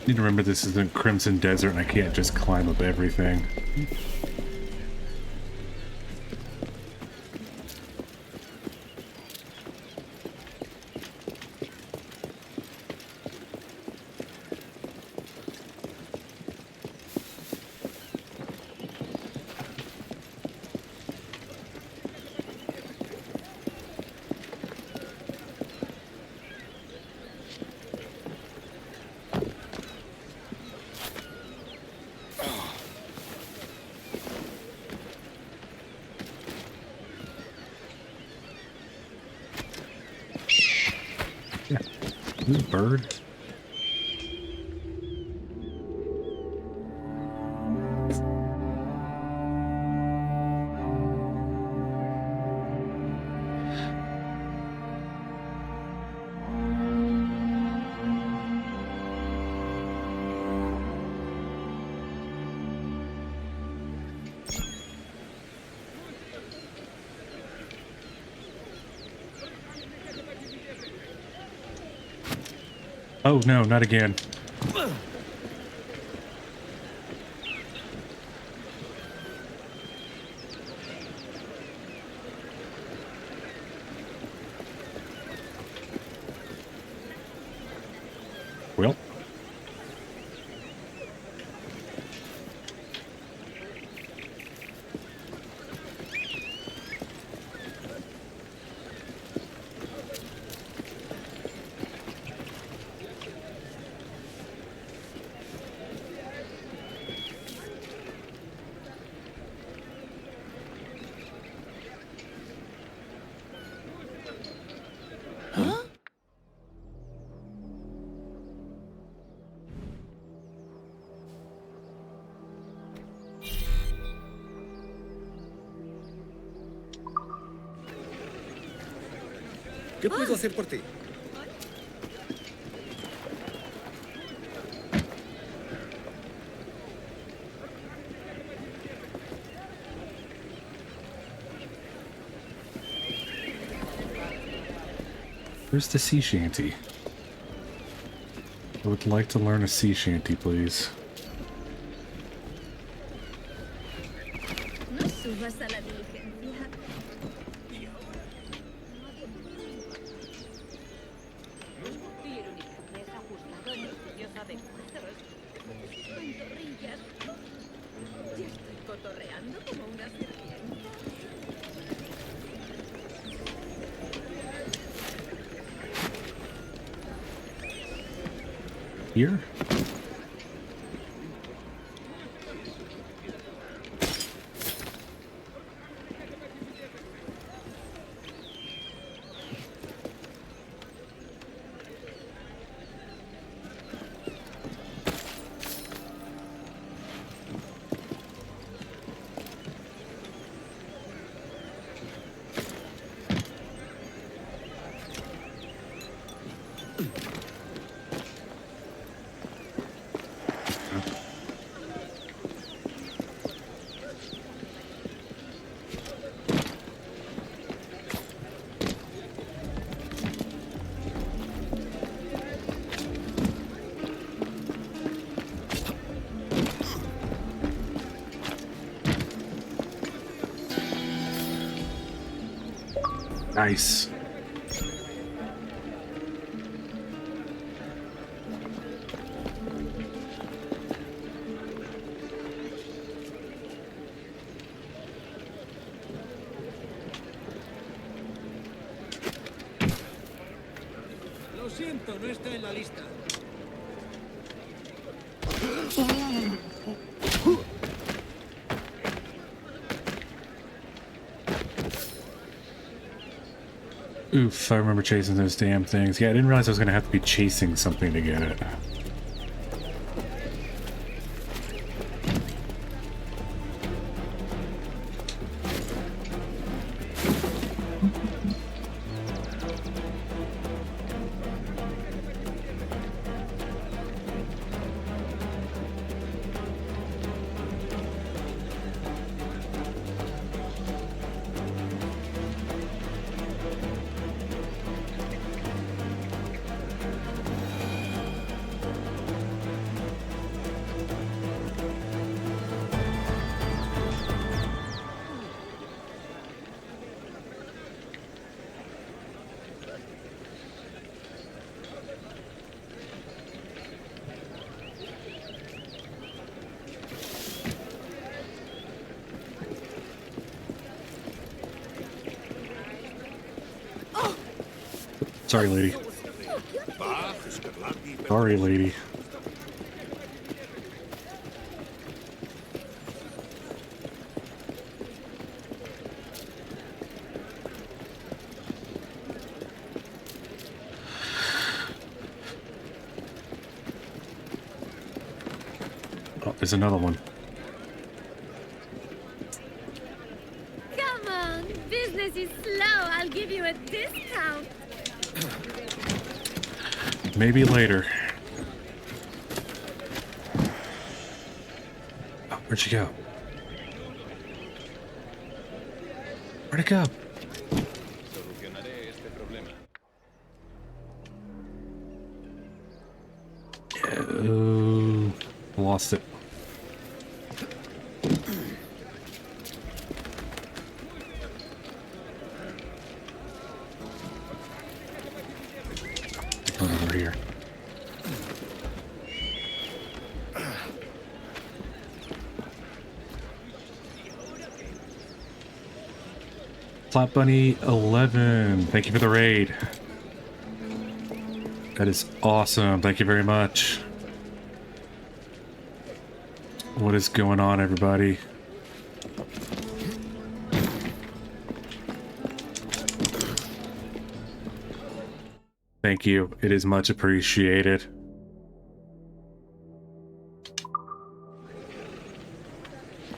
Need to remember this isn't Crimson Desert and I can't just climb up everything. Ooh, bird. Oh no, not again. Well. ¿Qué puedo hacer por ti? Where's the sea shanty? I would like to learn a sea shanty, please. No subas a la diligencia. Pantorrillas. Ya estoy cotorreando como una serpiente. Here? Nice. Lo siento, no está en la lista. Oof, I remember chasing those damn things. Yeah, I didn't realize I was going to have to be chasing something to get it. Sorry, lady. Sorry, lady. Oh, there's another one. Come on, business is slow. I'll give you a discount. Maybe later. Oh, where'd she go? Where'd it go? Oh, lost it. Over here. Slap Bunny 11, thank you for the raid. That is awesome. Thank you very much. What is going on, everybody? Thank you. It is much appreciated.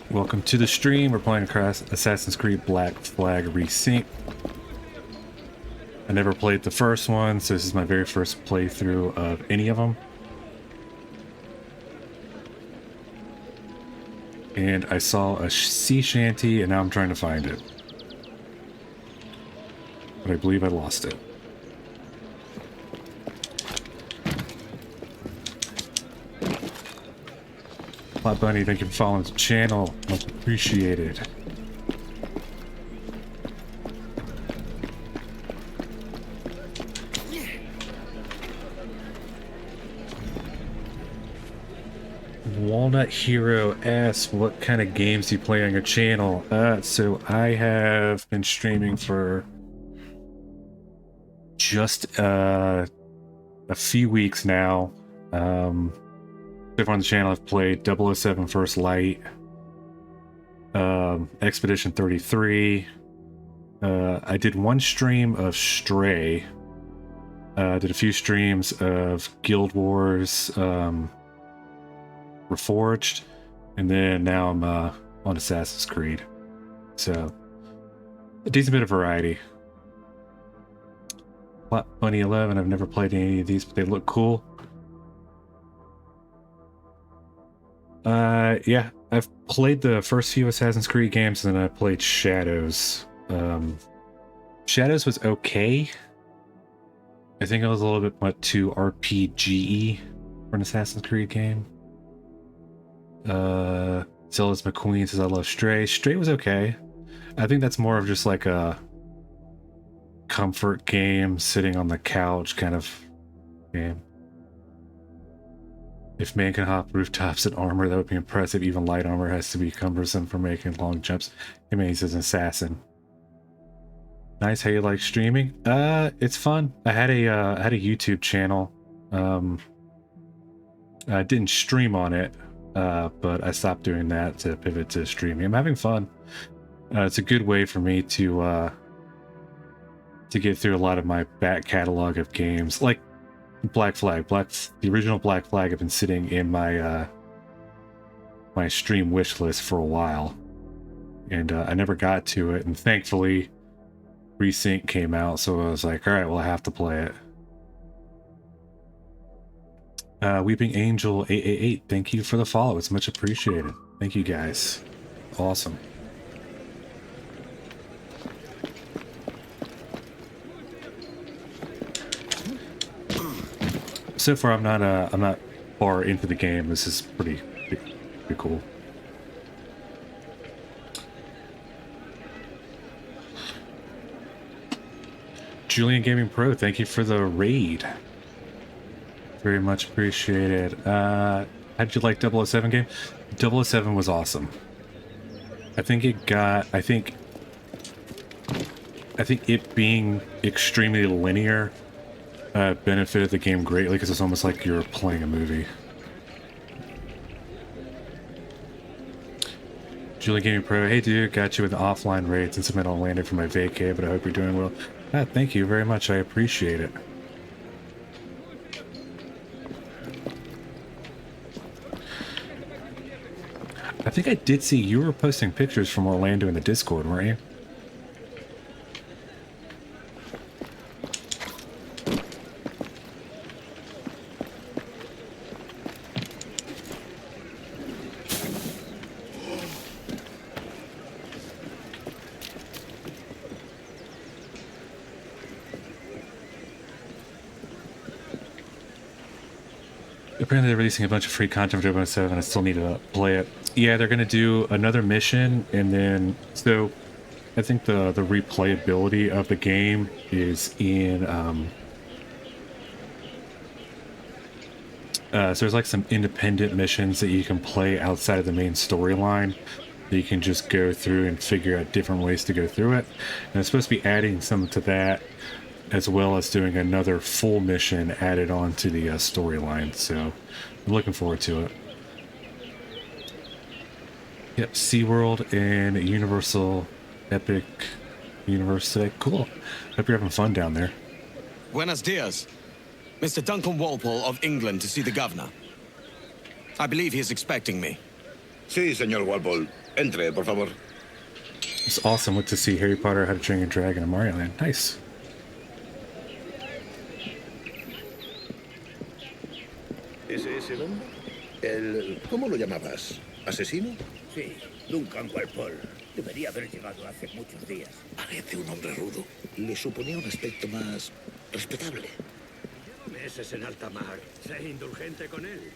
Welcome to the stream. We're playing across Assassin's Creed Black Flag Resynced. I never played the first one, so this is my very first playthrough of any of them. And I saw a sea shanty, and now I'm trying to find it. But I believe I lost it. Plot Bunny, thank you for following the channel. Much appreciated. Walnut Hero asks, what kind of games do you play on your channel? So I have been streaming for just a few weeks now. So far on the channel, I've played 007 First Light, Expedition 33. I did one stream of Stray. Did a few streams of Guild Wars, Reforged, and then now I'm on Assassin's Creed. So a decent bit of variety. Plot Bunny 11, I've never played any of these, but they look cool. Yeah, I've played the first few Assassin's Creed games, and then I played Shadows. Shadows was okay. I think it was a little bit much too RPG-y for an Assassin's Creed game. Zelda's McQueen says I love Stray. Stray was okay. I think that's more of just like a comfort game, sitting on the couch kind of game. If man can hop rooftops in armor, that would be impressive. Even light armor has to be cumbersome for making long jumps. I mean, he's an assassin. Nice. How you like streaming? It's fun. I had a YouTube channel. I didn't stream on it, but I stopped doing that to pivot to streaming. I'm having fun. It's a good way for me to get through a lot of my back catalog of games, like Black Flag. The original Black Flag have been sitting in my my stream wish list for a while, and I never got to it. And thankfully, Resynced came out, so I was like, all right, well, I have to play it. Weeping Angel 888, thank you for the follow. It's much appreciated. Thank you guys. Awesome. So far, I'm not far into the game. This is pretty cool. Julian Gaming Pro, thank you for the raid. Very much appreciated. How did you like 007 game? 007 was awesome. I think it being extremely linear benefited the game greatly, because it's almost like you're playing a movie. Julian Gaming Pro, hey dude, got you with the offline raid since I'm not landed for my vacay, but I hope you're doing well. Thank you very much, I appreciate it. I think I did see you were posting pictures from Orlando in the Discord, weren't you? Apparently they're releasing a bunch of free content for 007. I still need to play it. Yeah, they're going to do another mission, and then... So, I think the replayability of the game is in... so there's like some independent missions that you can play outside of the main storyline. That you can just go through and figure out different ways to go through it. And it's supposed to be adding some to that, as well as doing another full mission added on to the storyline. So I'm looking forward to it. Yep, SeaWorld and Universal Epic Universe today. Cool. Hope you're having fun down there. Buenos dias. Mr. Duncan Walpole of England to see the governor. I believe he is expecting me. Sí, señor Walpole. Entre, por favor. It's awesome. Went to see Harry Potter, How to Train Your Dragon, and Mario Land. Nice. ese nombre? ¿Cómo lo llamabas? ¿Asesino? Sí, Duncan Walpole. Debería haber llegado hace muchos días. Parece un hombre rudo. Le suponía un aspecto más respetable. Meses en alta mar. Sé indulgente con él.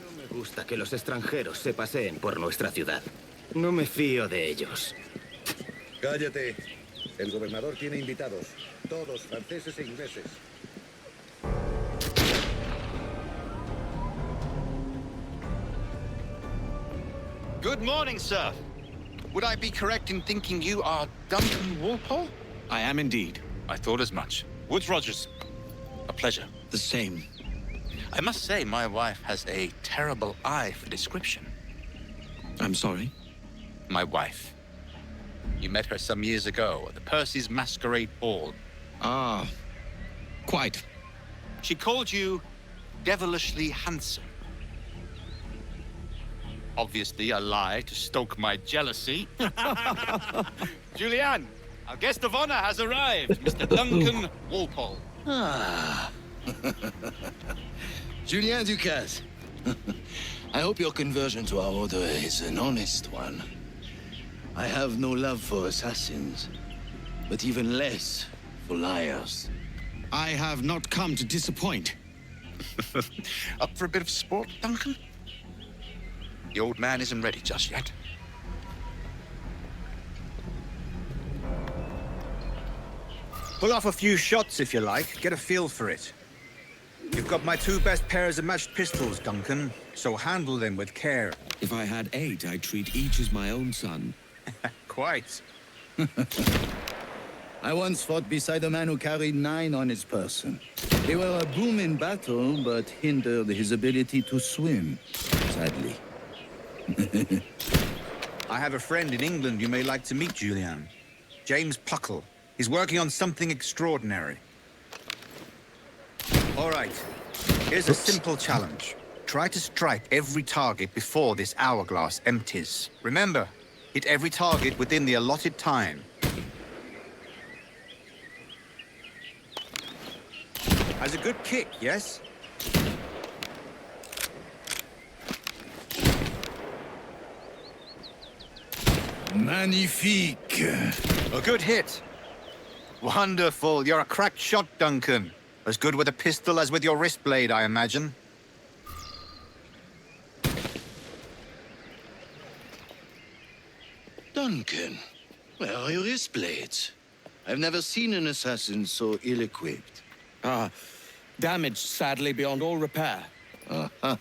No me gusta que los extranjeros se paseen por nuestra ciudad. No me fío de ellos. Cállate. El gobernador tiene invitados. Todos franceses e ingleses. Good morning, sir. Would I be correct in thinking you are Duncan Walpole? I am indeed. I thought as much. Woods Rogers. A pleasure. The same. I must say, my wife has a terrible eye for description. I'm sorry? My wife. You met her some years ago at the Percy's Masquerade Ball. Ah, quite. She called you devilishly handsome. Obviously a lie to stoke my jealousy. Julianne, our guest of honor has arrived, Mr. Duncan Walpole. Ah. Julien Ducasse. I hope your conversion to our order is an honest one. I have no love for assassins, but even less for liars. I have not come to disappoint. Up for a bit of sport, Duncan? The old man isn't ready just yet. Pull off a few shots if you like. Get a feel for it. You've got my 2 best pairs of matched pistols, Duncan, so handle them with care. If I had 8, I'd treat each as my own son. Quite. I once fought beside a man who carried 9 on his person. They were a boom in battle, but hindered his ability to swim, sadly. I have a friend in England you may like to meet, Julian. James Puckle. He's working on something extraordinary. All right. Here's a simple challenge. Try to strike every target before this hourglass empties. Remember, hit every target within the allotted time. Has a good kick, yes? Magnifique! A good hit. Wonderful. You're a cracked shot, Duncan. As good with a pistol as with your wrist blade, I imagine. Duncan, where are your wrist blades? I've never seen an assassin so ill-equipped. Ah, damaged, sadly, beyond all repair. Uh-huh.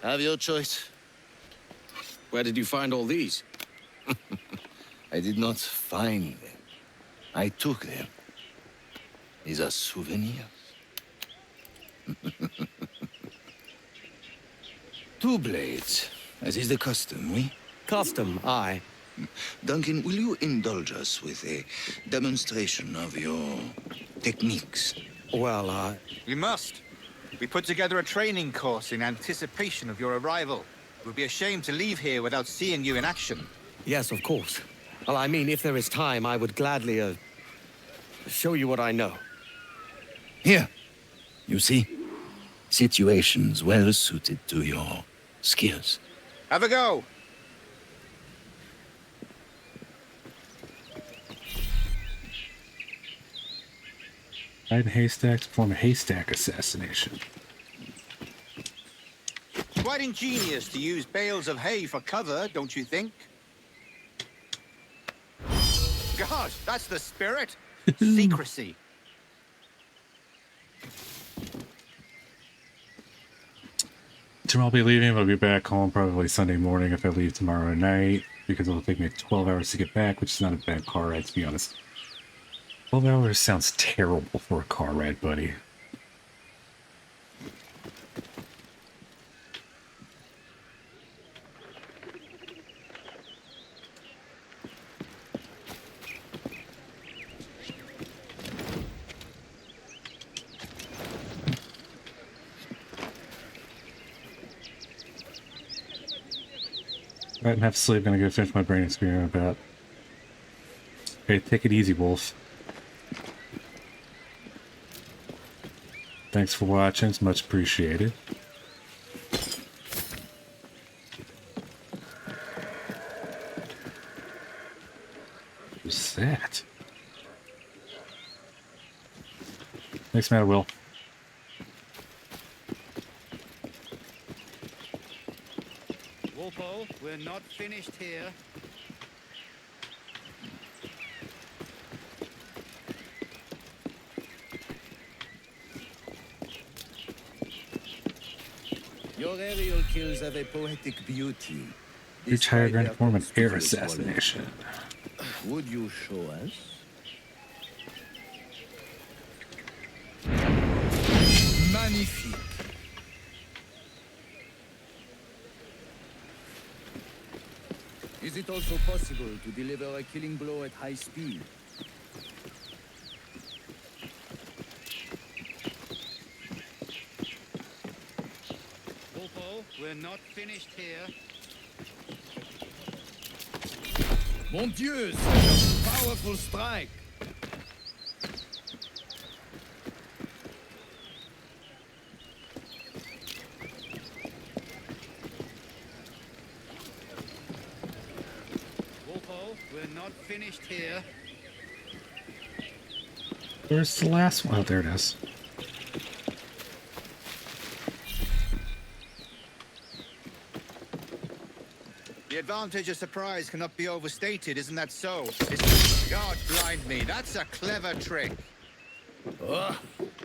Have your choice. Where did you find all these? I did not find them. I took them. These are souvenirs. 2 blades, as is the custom, oui? Custom, aye. Duncan, will you indulge us with a demonstration of your techniques? Well, We must. We put together a training course in anticipation of your arrival. It would be a shame to leave here without seeing you in action. Yes, of course. Well, I mean, if there is time, I would gladly, show you what I know. Here, you see? Situations well suited to your skills. Have a go. Hide in haystacks, perform a haystack assassination. Quite ingenious to use bales of hay for cover, don't you think? Gosh, that's the spirit. Secrecy. Tomorrow I'll be leaving, but I'll be back home probably Sunday morning if I leave tomorrow night, because it'll take me 12 hours to get back, which is not a bad car ride, to be honest. 12 hours sounds terrible for a car ride, buddy. Right, and have to sleep. Gonna go finish my brain experiment about Hey, take it easy, Wolf. Thanks for watching. It's much appreciated. What's that? Thanks, man, Will. Walpole, we're not finished here. Your aerial kills have a poetic beauty. Reach higher ground to form an air assassination. Would you show us? Magnifique. Is it also possible to deliver a killing blow at high speed? Walpole, we're not finished here. Mon Dieu, such a powerful strike. Walpole, we're not finished here. Where's the last one? Oh, there it is. The advantage of surprise cannot be overstated, isn't that so? God blind me, that's a clever trick. Oh,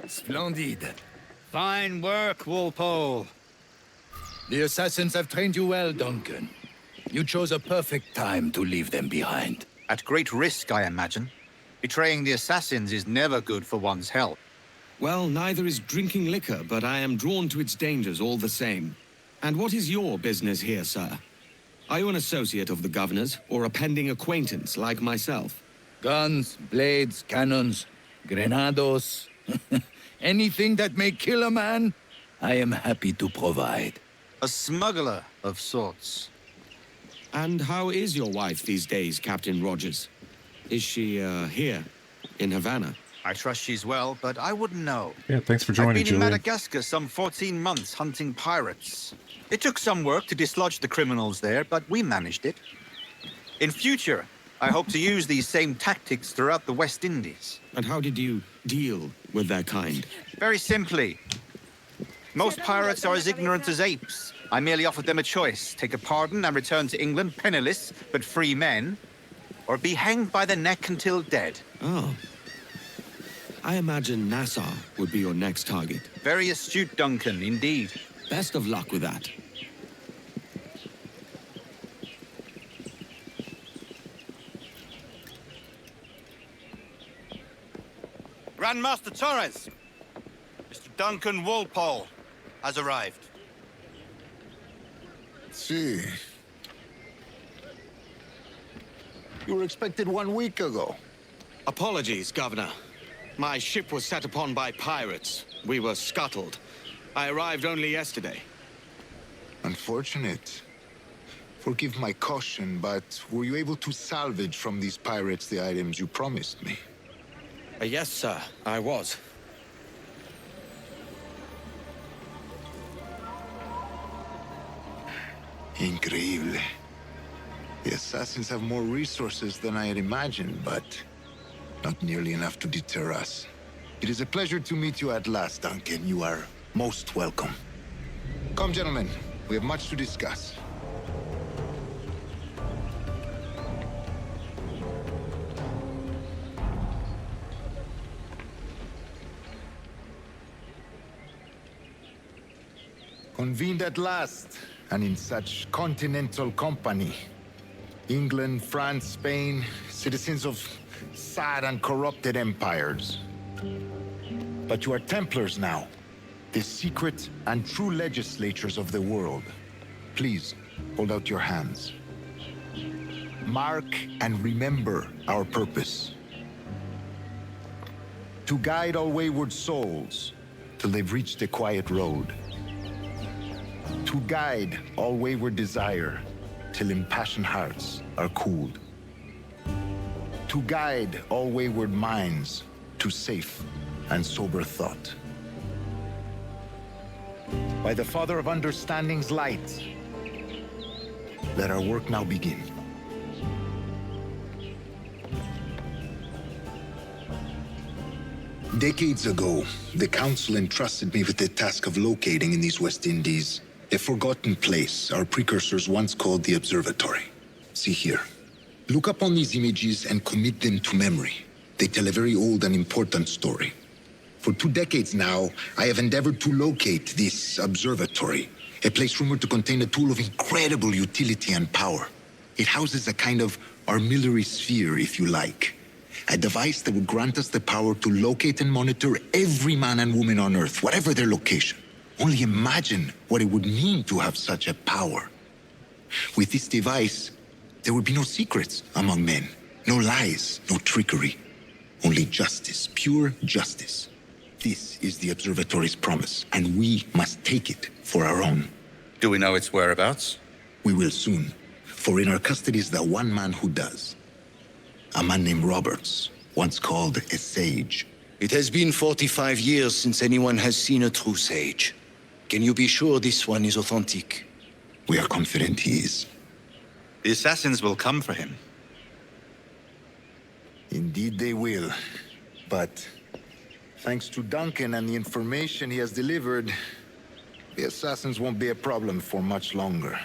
splendid. Fine work, Walpole. The assassins have trained you well, Duncan. You chose a perfect time to leave them behind. At great risk, I imagine. Betraying the assassins is never good for one's health. Well, neither is drinking liquor, but I am drawn to its dangers all the same. And what is your business here, sir? Are you an associate of the governor's, or a pending acquaintance like myself? Guns, blades, cannons, grenados. Anything that may kill a man, I am happy to provide. A smuggler of sorts. And how is your wife these days, Captain Rogers? Is she, here, in Havana? I trust she's well, but I wouldn't know. Yeah, thanks for joining, I've been Julian. in Madagascar some 14 months hunting pirates. It took some work to dislodge the criminals there, but we managed it. In future, I hope to use these same tactics throughout the West Indies. And how did you deal with their kind? Very simply. Most pirates are as ignorant as apes. I merely offered them a choice. Take a pardon and return to England penniless, but free men. Or be hanged by the neck until dead. Oh. I imagine Nassau would be your next target. Very astute, Duncan, indeed. Best of luck with that. Grandmaster Torres, Mr. Duncan Walpole has arrived. See. You were expected 1 week ago. Apologies, Governor. My ship was set upon by pirates. We were scuttled. I arrived only yesterday. Unfortunate. Forgive my caution, but were you able to salvage from these pirates the items you promised me? Yes, sir, I was. Increíble. The assassins have more resources than I had imagined, but not nearly enough to deter us. It is a pleasure to meet you at last, Duncan. You are most welcome. Come, gentlemen. We have much to discuss. Convened at last, and in such continental company. England, France, Spain, citizens of sad and corrupted empires. But you are Templars now, the secret and true legislators of the world. Please, hold out your hands. Mark and remember our purpose. To guide all wayward souls till they've reached the quiet road. To guide all wayward desire till impassioned hearts are cooled. to guide all wayward minds to safe and sober thought. By the Father of Understanding's light, let our work now begin. Decades ago, the Council entrusted me with the task of locating in these West Indies a forgotten place our precursors once called the Observatory. See here. Look upon these images and commit them to memory. They tell a very old and important story. For 2 decades now, I have endeavored to locate this observatory, a place rumored to contain a tool of incredible utility and power. It houses a kind of armillary sphere, if you like. A device that would grant us the power to locate and monitor every man and woman on Earth, whatever their location. Only imagine what it would mean to have such a power. With this device, there would be no secrets among men, no lies, no trickery. Only justice, pure justice. This is the observatory's promise, and we must take it for our own. Do we know its whereabouts? We will soon, for in our custody is the one man who does. A man named Roberts, once called a sage. It has been 45 years since anyone has seen a true sage. Can you be sure this one is authentic? We are confident he is. The assassins will come for him. Indeed they will. But thanks to Duncan and the information he has delivered, the assassins won't be a problem for much longer.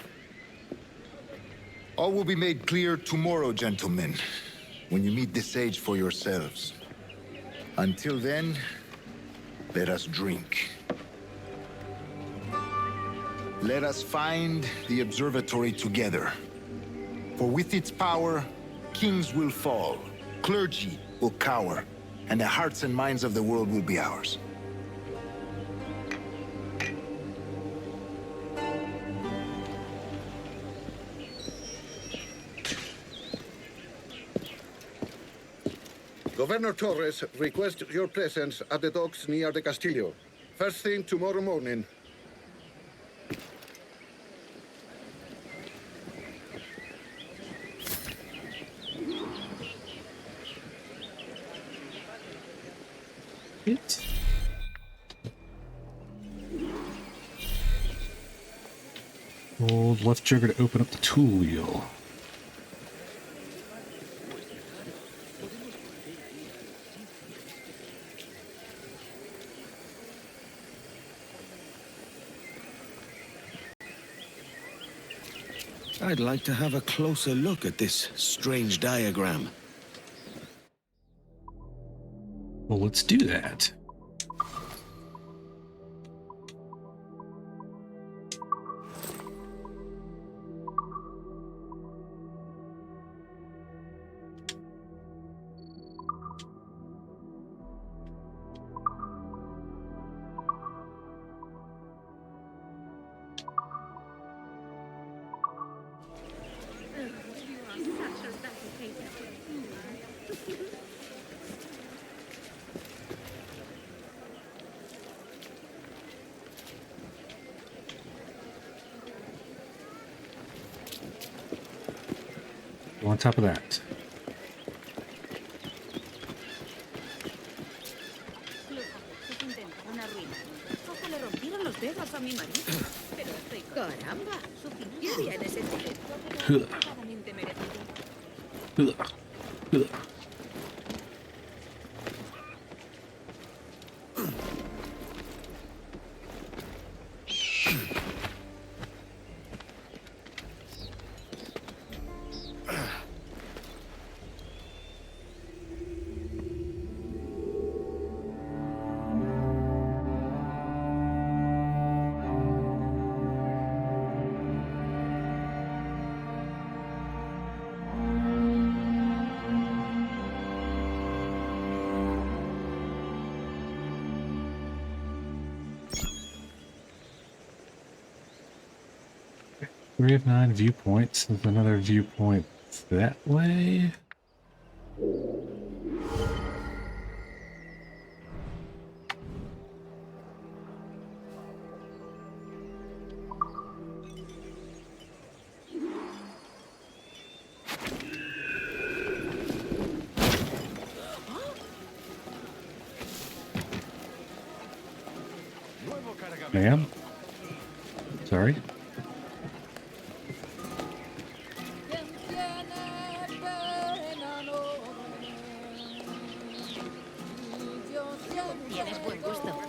All will be made clear tomorrow, gentlemen, when you meet the sage for yourselves. Until then, let us drink. Let us find the observatory together. For with its power, kings will fall, clergy will cower, and the hearts and minds of the world will be ours. Governor Torres requests your presence at the docks near the Castillo. First thing tomorrow morning. Hold left trigger to open up the tool wheel. I'd like to have a closer look at this strange diagram. Well, let's do that. On top of that. Caramba, su fingería en ese Huh. Huh. Huh. Three of 9 viewpoints. There's another viewpoint that way. Ma'am? Sorry? Tienes buen gusto.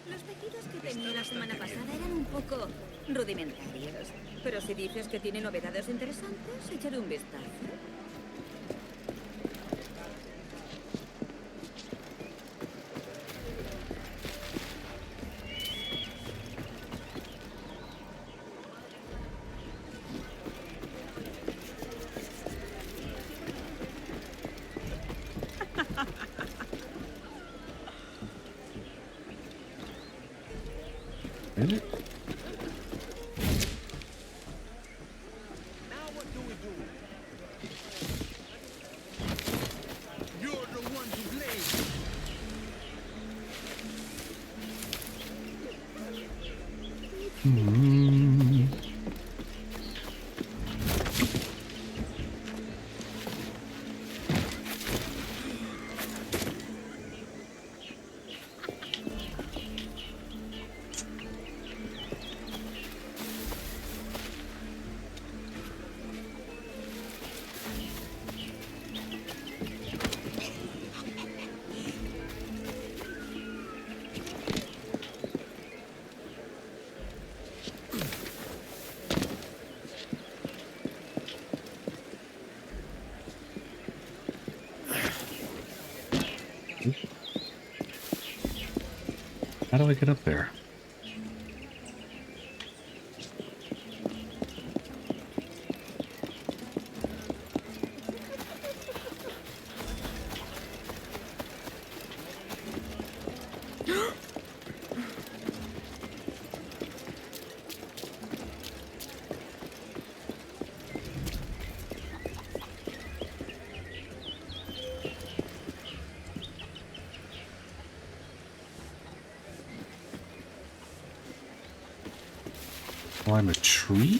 Los tejidos que tenía la semana pasada eran un poco rudimentarios. Pero si dices que tiene novedades interesantes, echaré un vistazo. Really? Hmm. How do I get up there? Climb a tree?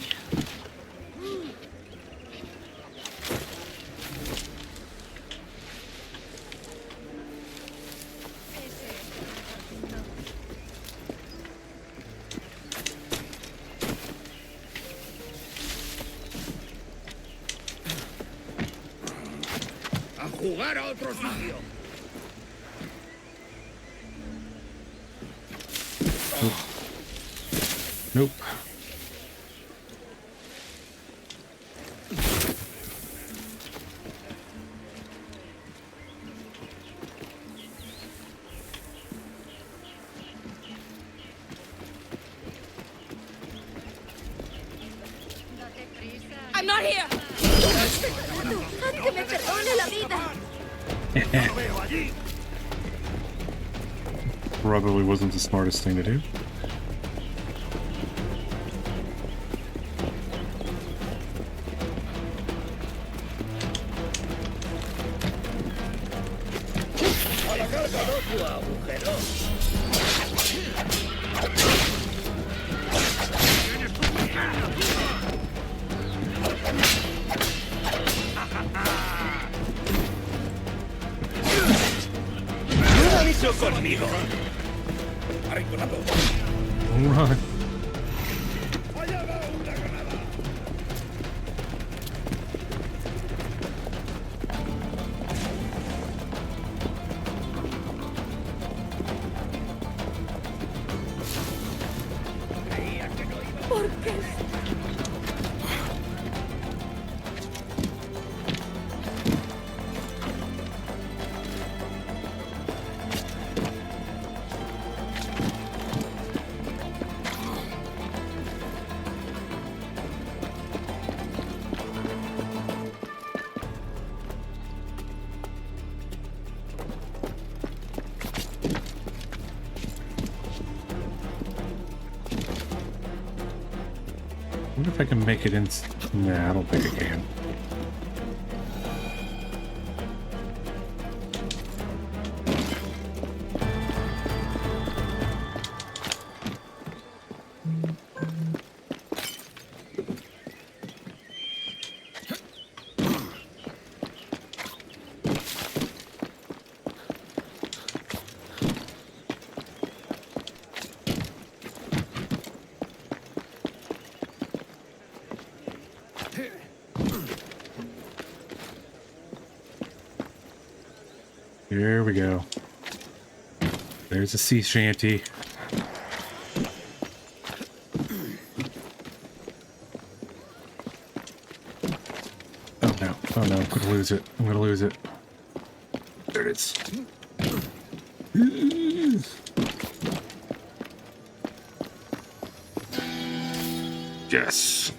¡A jugar a otro sitio! Nope. I'm not here. Que me perdone la vida. Probably wasn't the smartest thing to do. conmigo. Run. ¿Por qué? I wonder if I can make it in. Nah, I don't think I can. Here we go. There's a sea shanty. Oh no, oh no, I'm gonna lose it. I'm gonna lose it. There it is. Yes.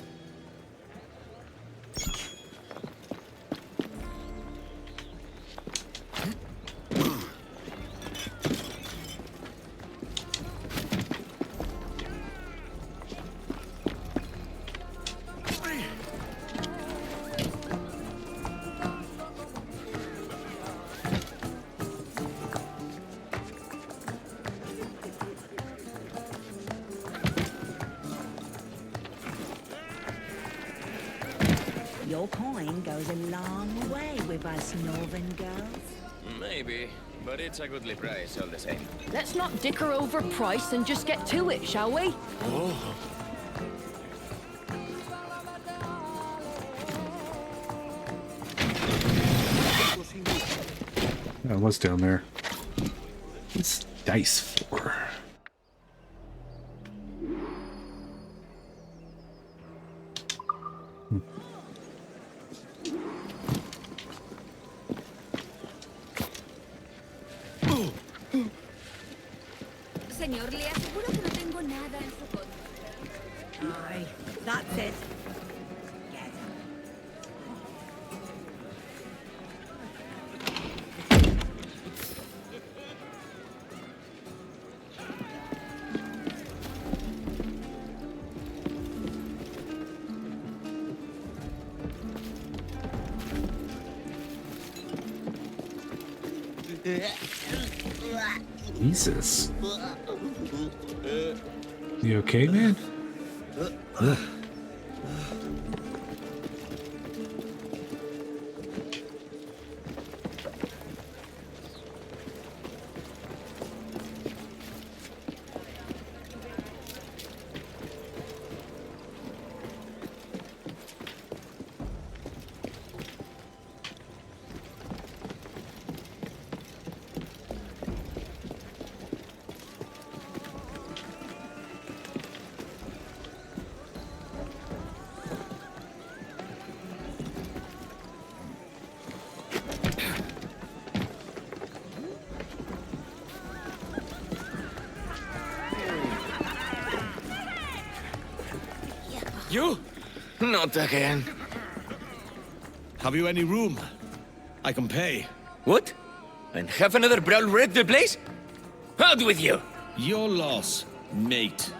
Your coin goes a long way with us northern girls. Maybe, but it's a goodly price all the same. Let's not dicker over price and just get to it, shall we? Oh. Oh, what's down there? What's dice for? Señor, le aseguro que no tengo nada en su contra. Aye, that's it. Jesus. You okay, man? Ugh. You? Not again. Have you any room? I can pay. What? And have another brawl wreck the place? Out with you! Your loss, mate.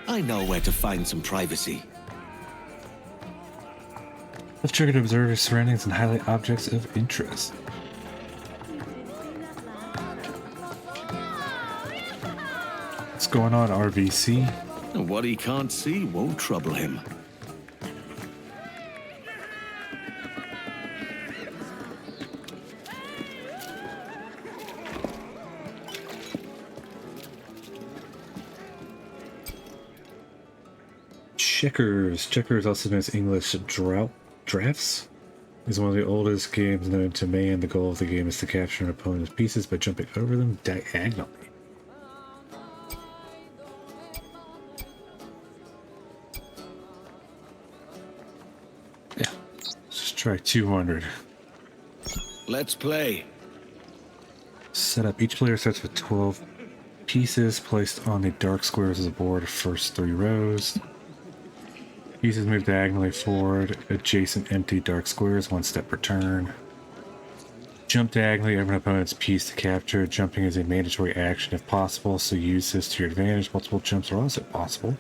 I know where to find some privacy. Left trigger to observe your surroundings and highlight objects of interest. What's going on, RVC? What he can't see won't trouble him. Checkers. Checkers, also known as English drafts, is one of the oldest games known to man. The goal of the game is to capture an opponent's pieces by jumping over them diagonally. Yeah, let's try 200. Let's play. Setup. Each player starts with 12 pieces placed on the dark squares of the board, first 3 rows. Pieces move diagonally forward, adjacent empty dark squares, 1 step per turn. Jump diagonally over an opponent's piece to capture. Jumping is a mandatory action if possible, so use this to your advantage. Multiple jumps are also possible.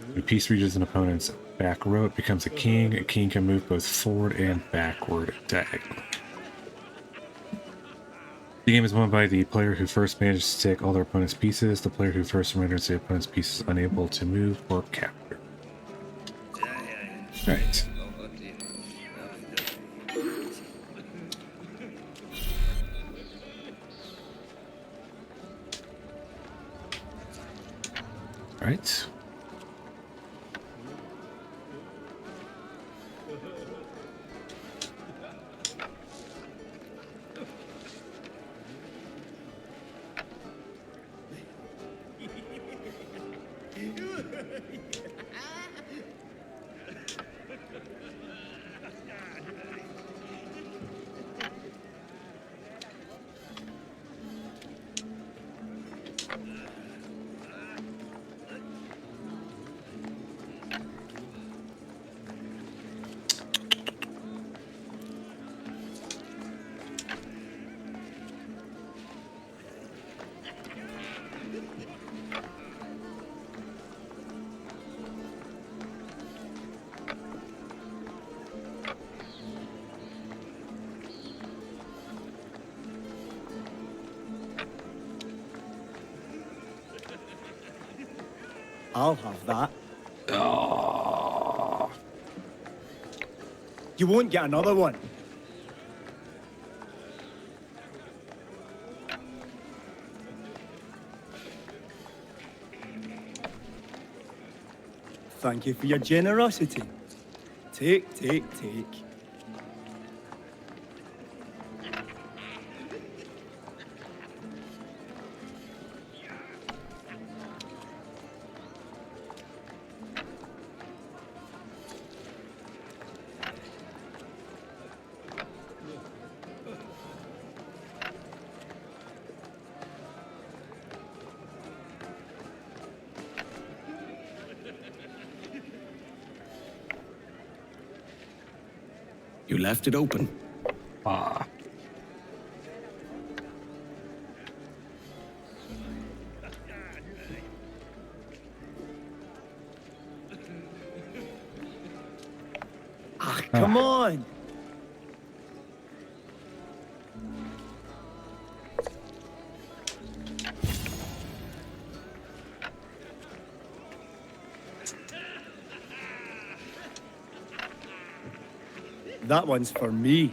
When a piece reaches an opponent's back row, it becomes a king. A king can move both forward and backward diagonally. The game is won by the player who first manages to take all their opponent's pieces. The player who first renders the opponent's pieces unable to move or capture. Right. Right. I'll have that. Oh. You won't get another one. Thank you for your generosity. Take, take, take. You left it open. Ah. Ah, come on! That one's for me.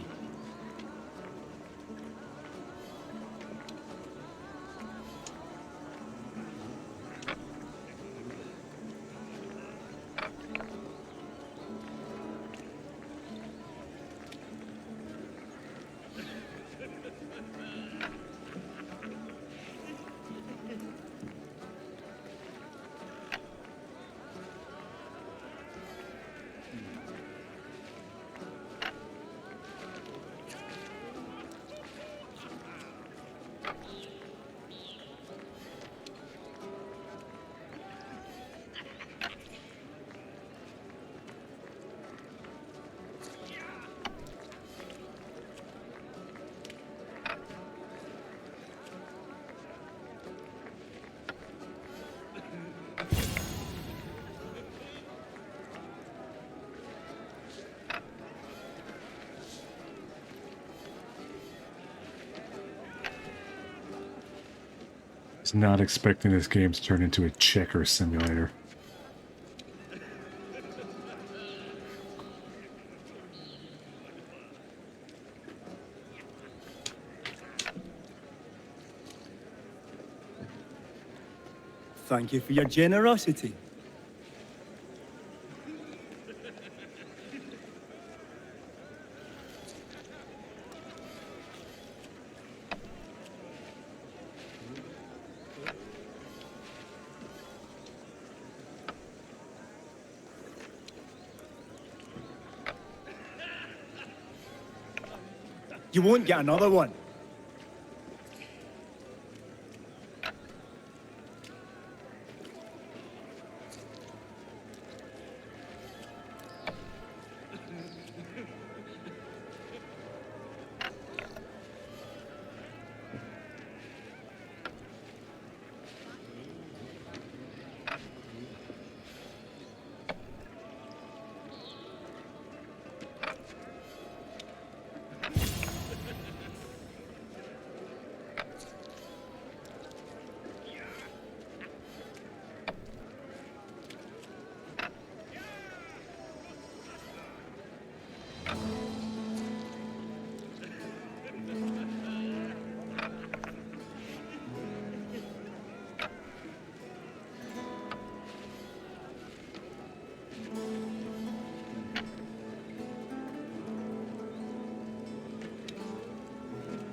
I was not expecting this game to turn into a checker simulator. Thank you for your generosity. You won't get another one.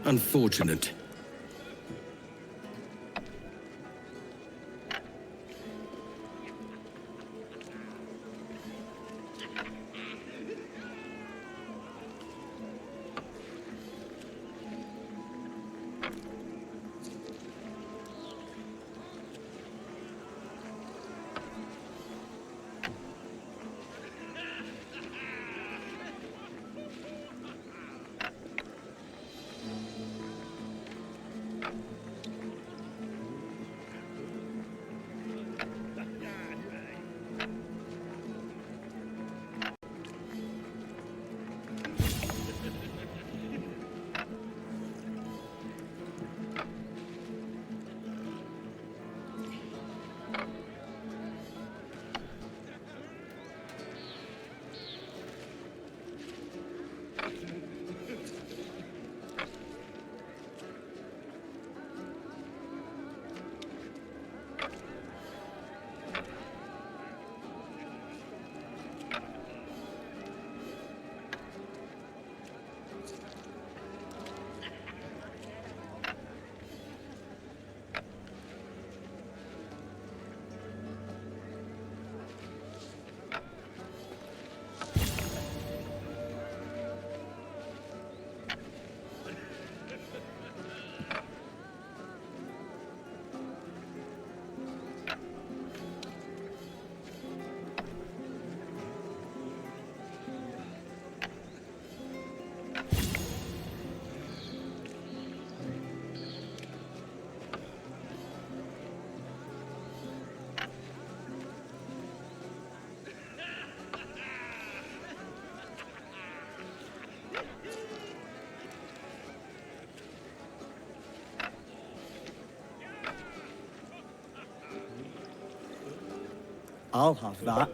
Unfortunate. I'll have that.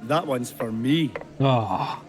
That one's for me. Oh.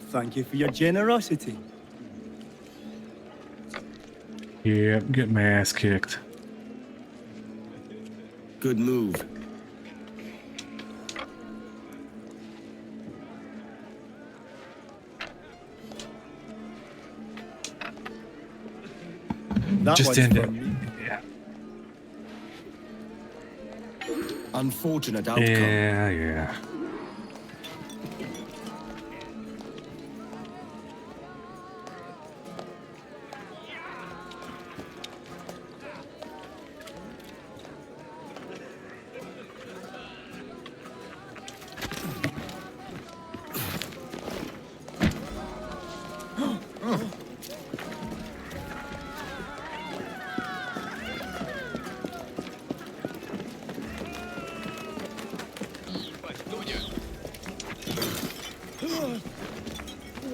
Thank you for your generosity. Yeah, I'm getting my ass kicked. Good move. That Just one's end for it. me. Yeah. Unfortunate outcome. Yeah, yeah.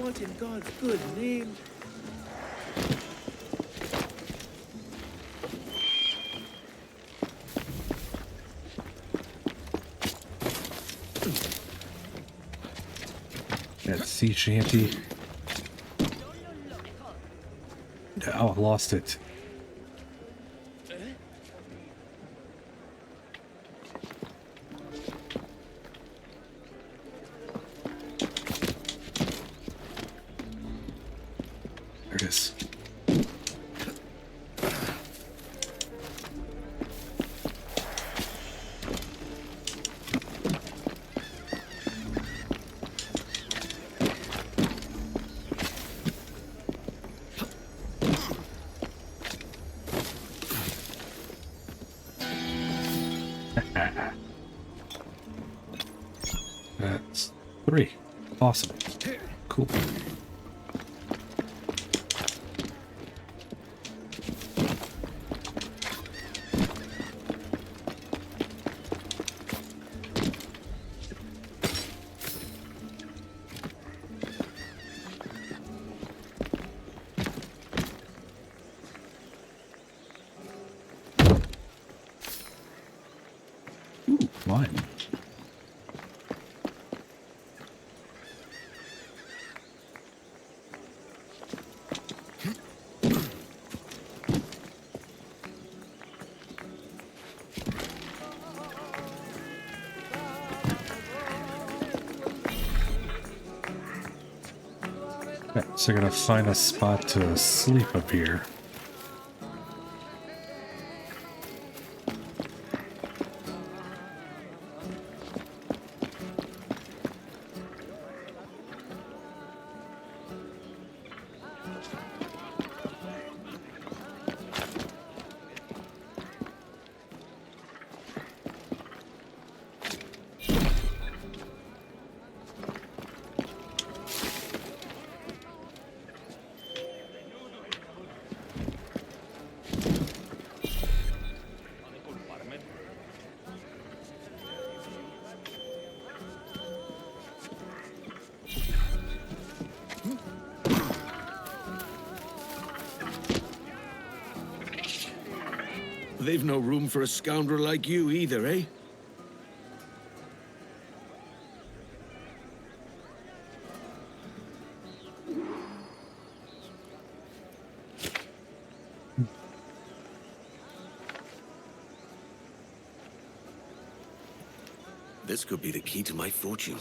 What in God's good name? That sea shanty. Oh, I lost it. There it is. That's 3. Awesome. Cool. Ooh, wine. Okay, so I gotta find a spot to sleep up here. They've no room for a scoundrel like you either, eh? This could be the key to my fortune.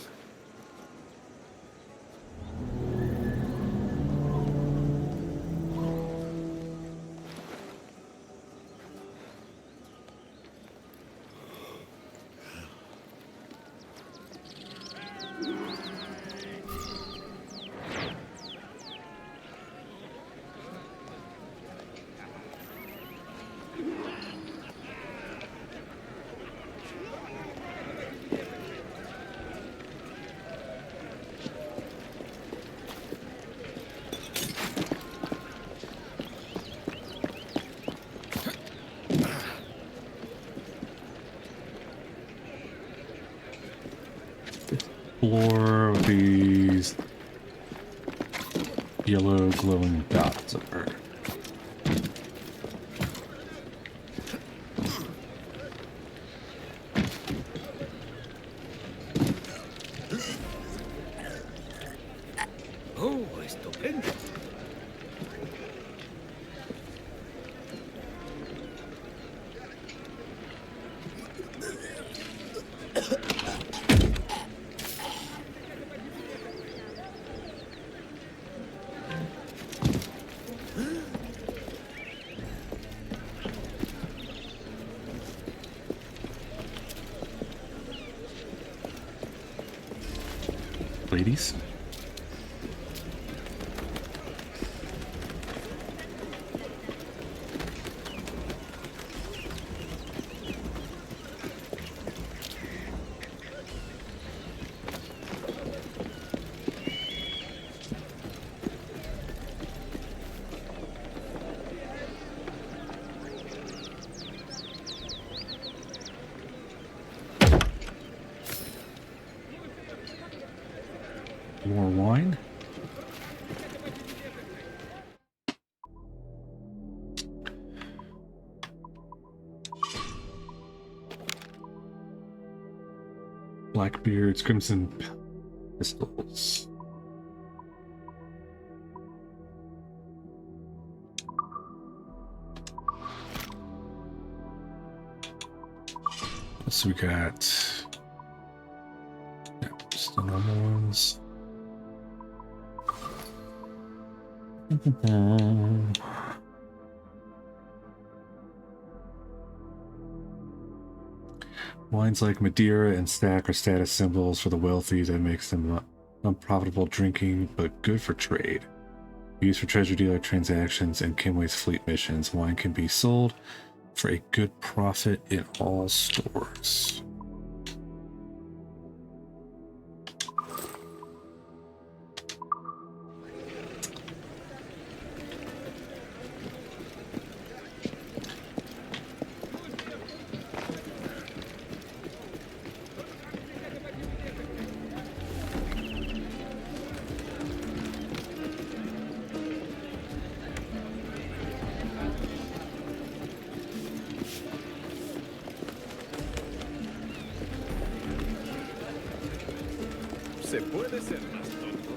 Explore these yellow glowing dots of Earth. Oh, estupendo. Ladies. More wine. Blackbeard's Crimson Pistols. So we got just the normal ones. Wines like Madeira and Stack are status symbols for the wealthy that makes them unprofitable drinking, but good for trade. Used for treasure dealer transactions and Kenway's fleet missions, wine can be sold for a good profit in all stores. Se puede ser más tonto.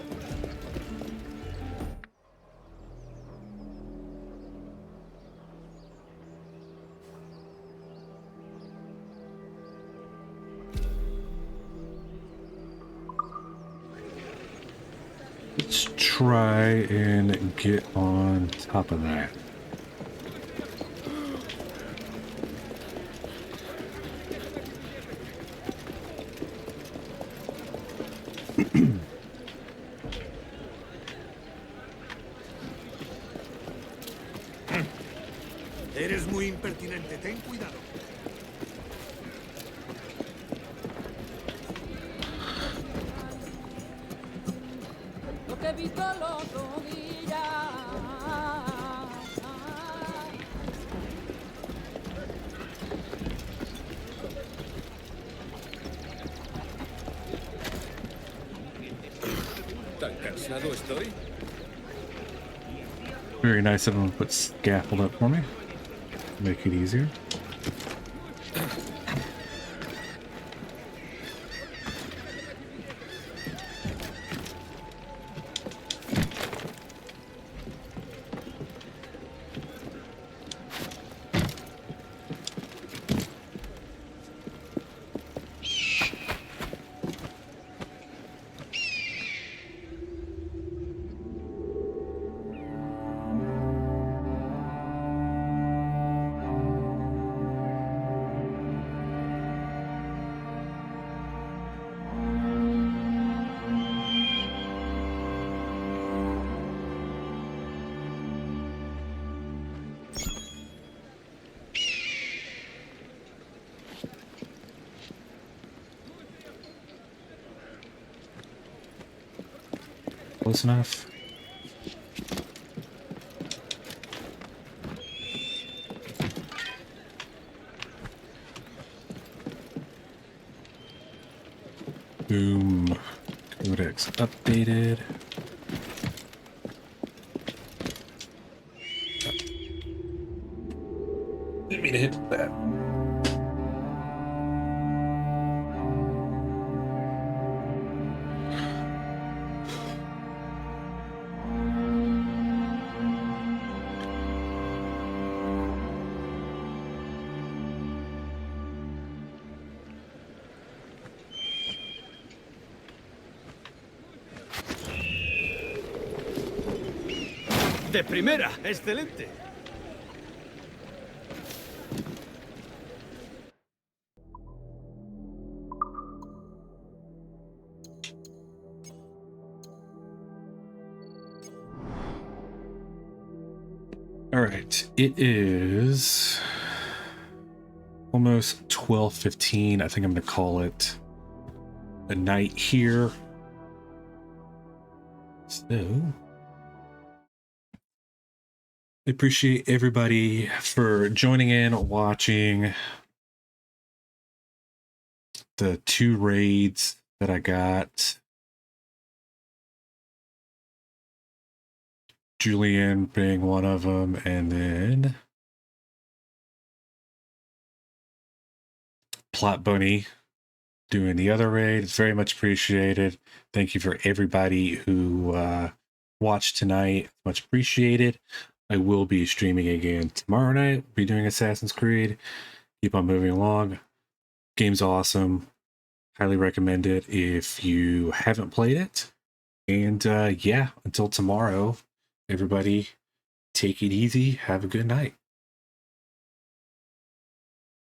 Let's try and get on top of that. Eres muy impertinente, ten cuidado. Lo que he visto el otro día. ¿Tan cansado estoy? Very nice of them to put scaffold up for me. Make it easier. Close enough. Boom. Codex updated. Didn't mean to hit that. De primera, excelente. All right, it is almost 12:15. I think I'm gonna call it a night here. So I appreciate everybody for joining in, watching the 2 raids that I got. Julian being one of them, and then Plot Bunny doing the other raid. It's very much appreciated. Thank you for everybody who watched tonight. Much appreciated. I will be streaming again tomorrow night. Be doing Assassin's Creed. Keep on moving along. Game's awesome. Highly recommend it if you haven't played it. And yeah, until tomorrow, everybody take it easy. Have a good night.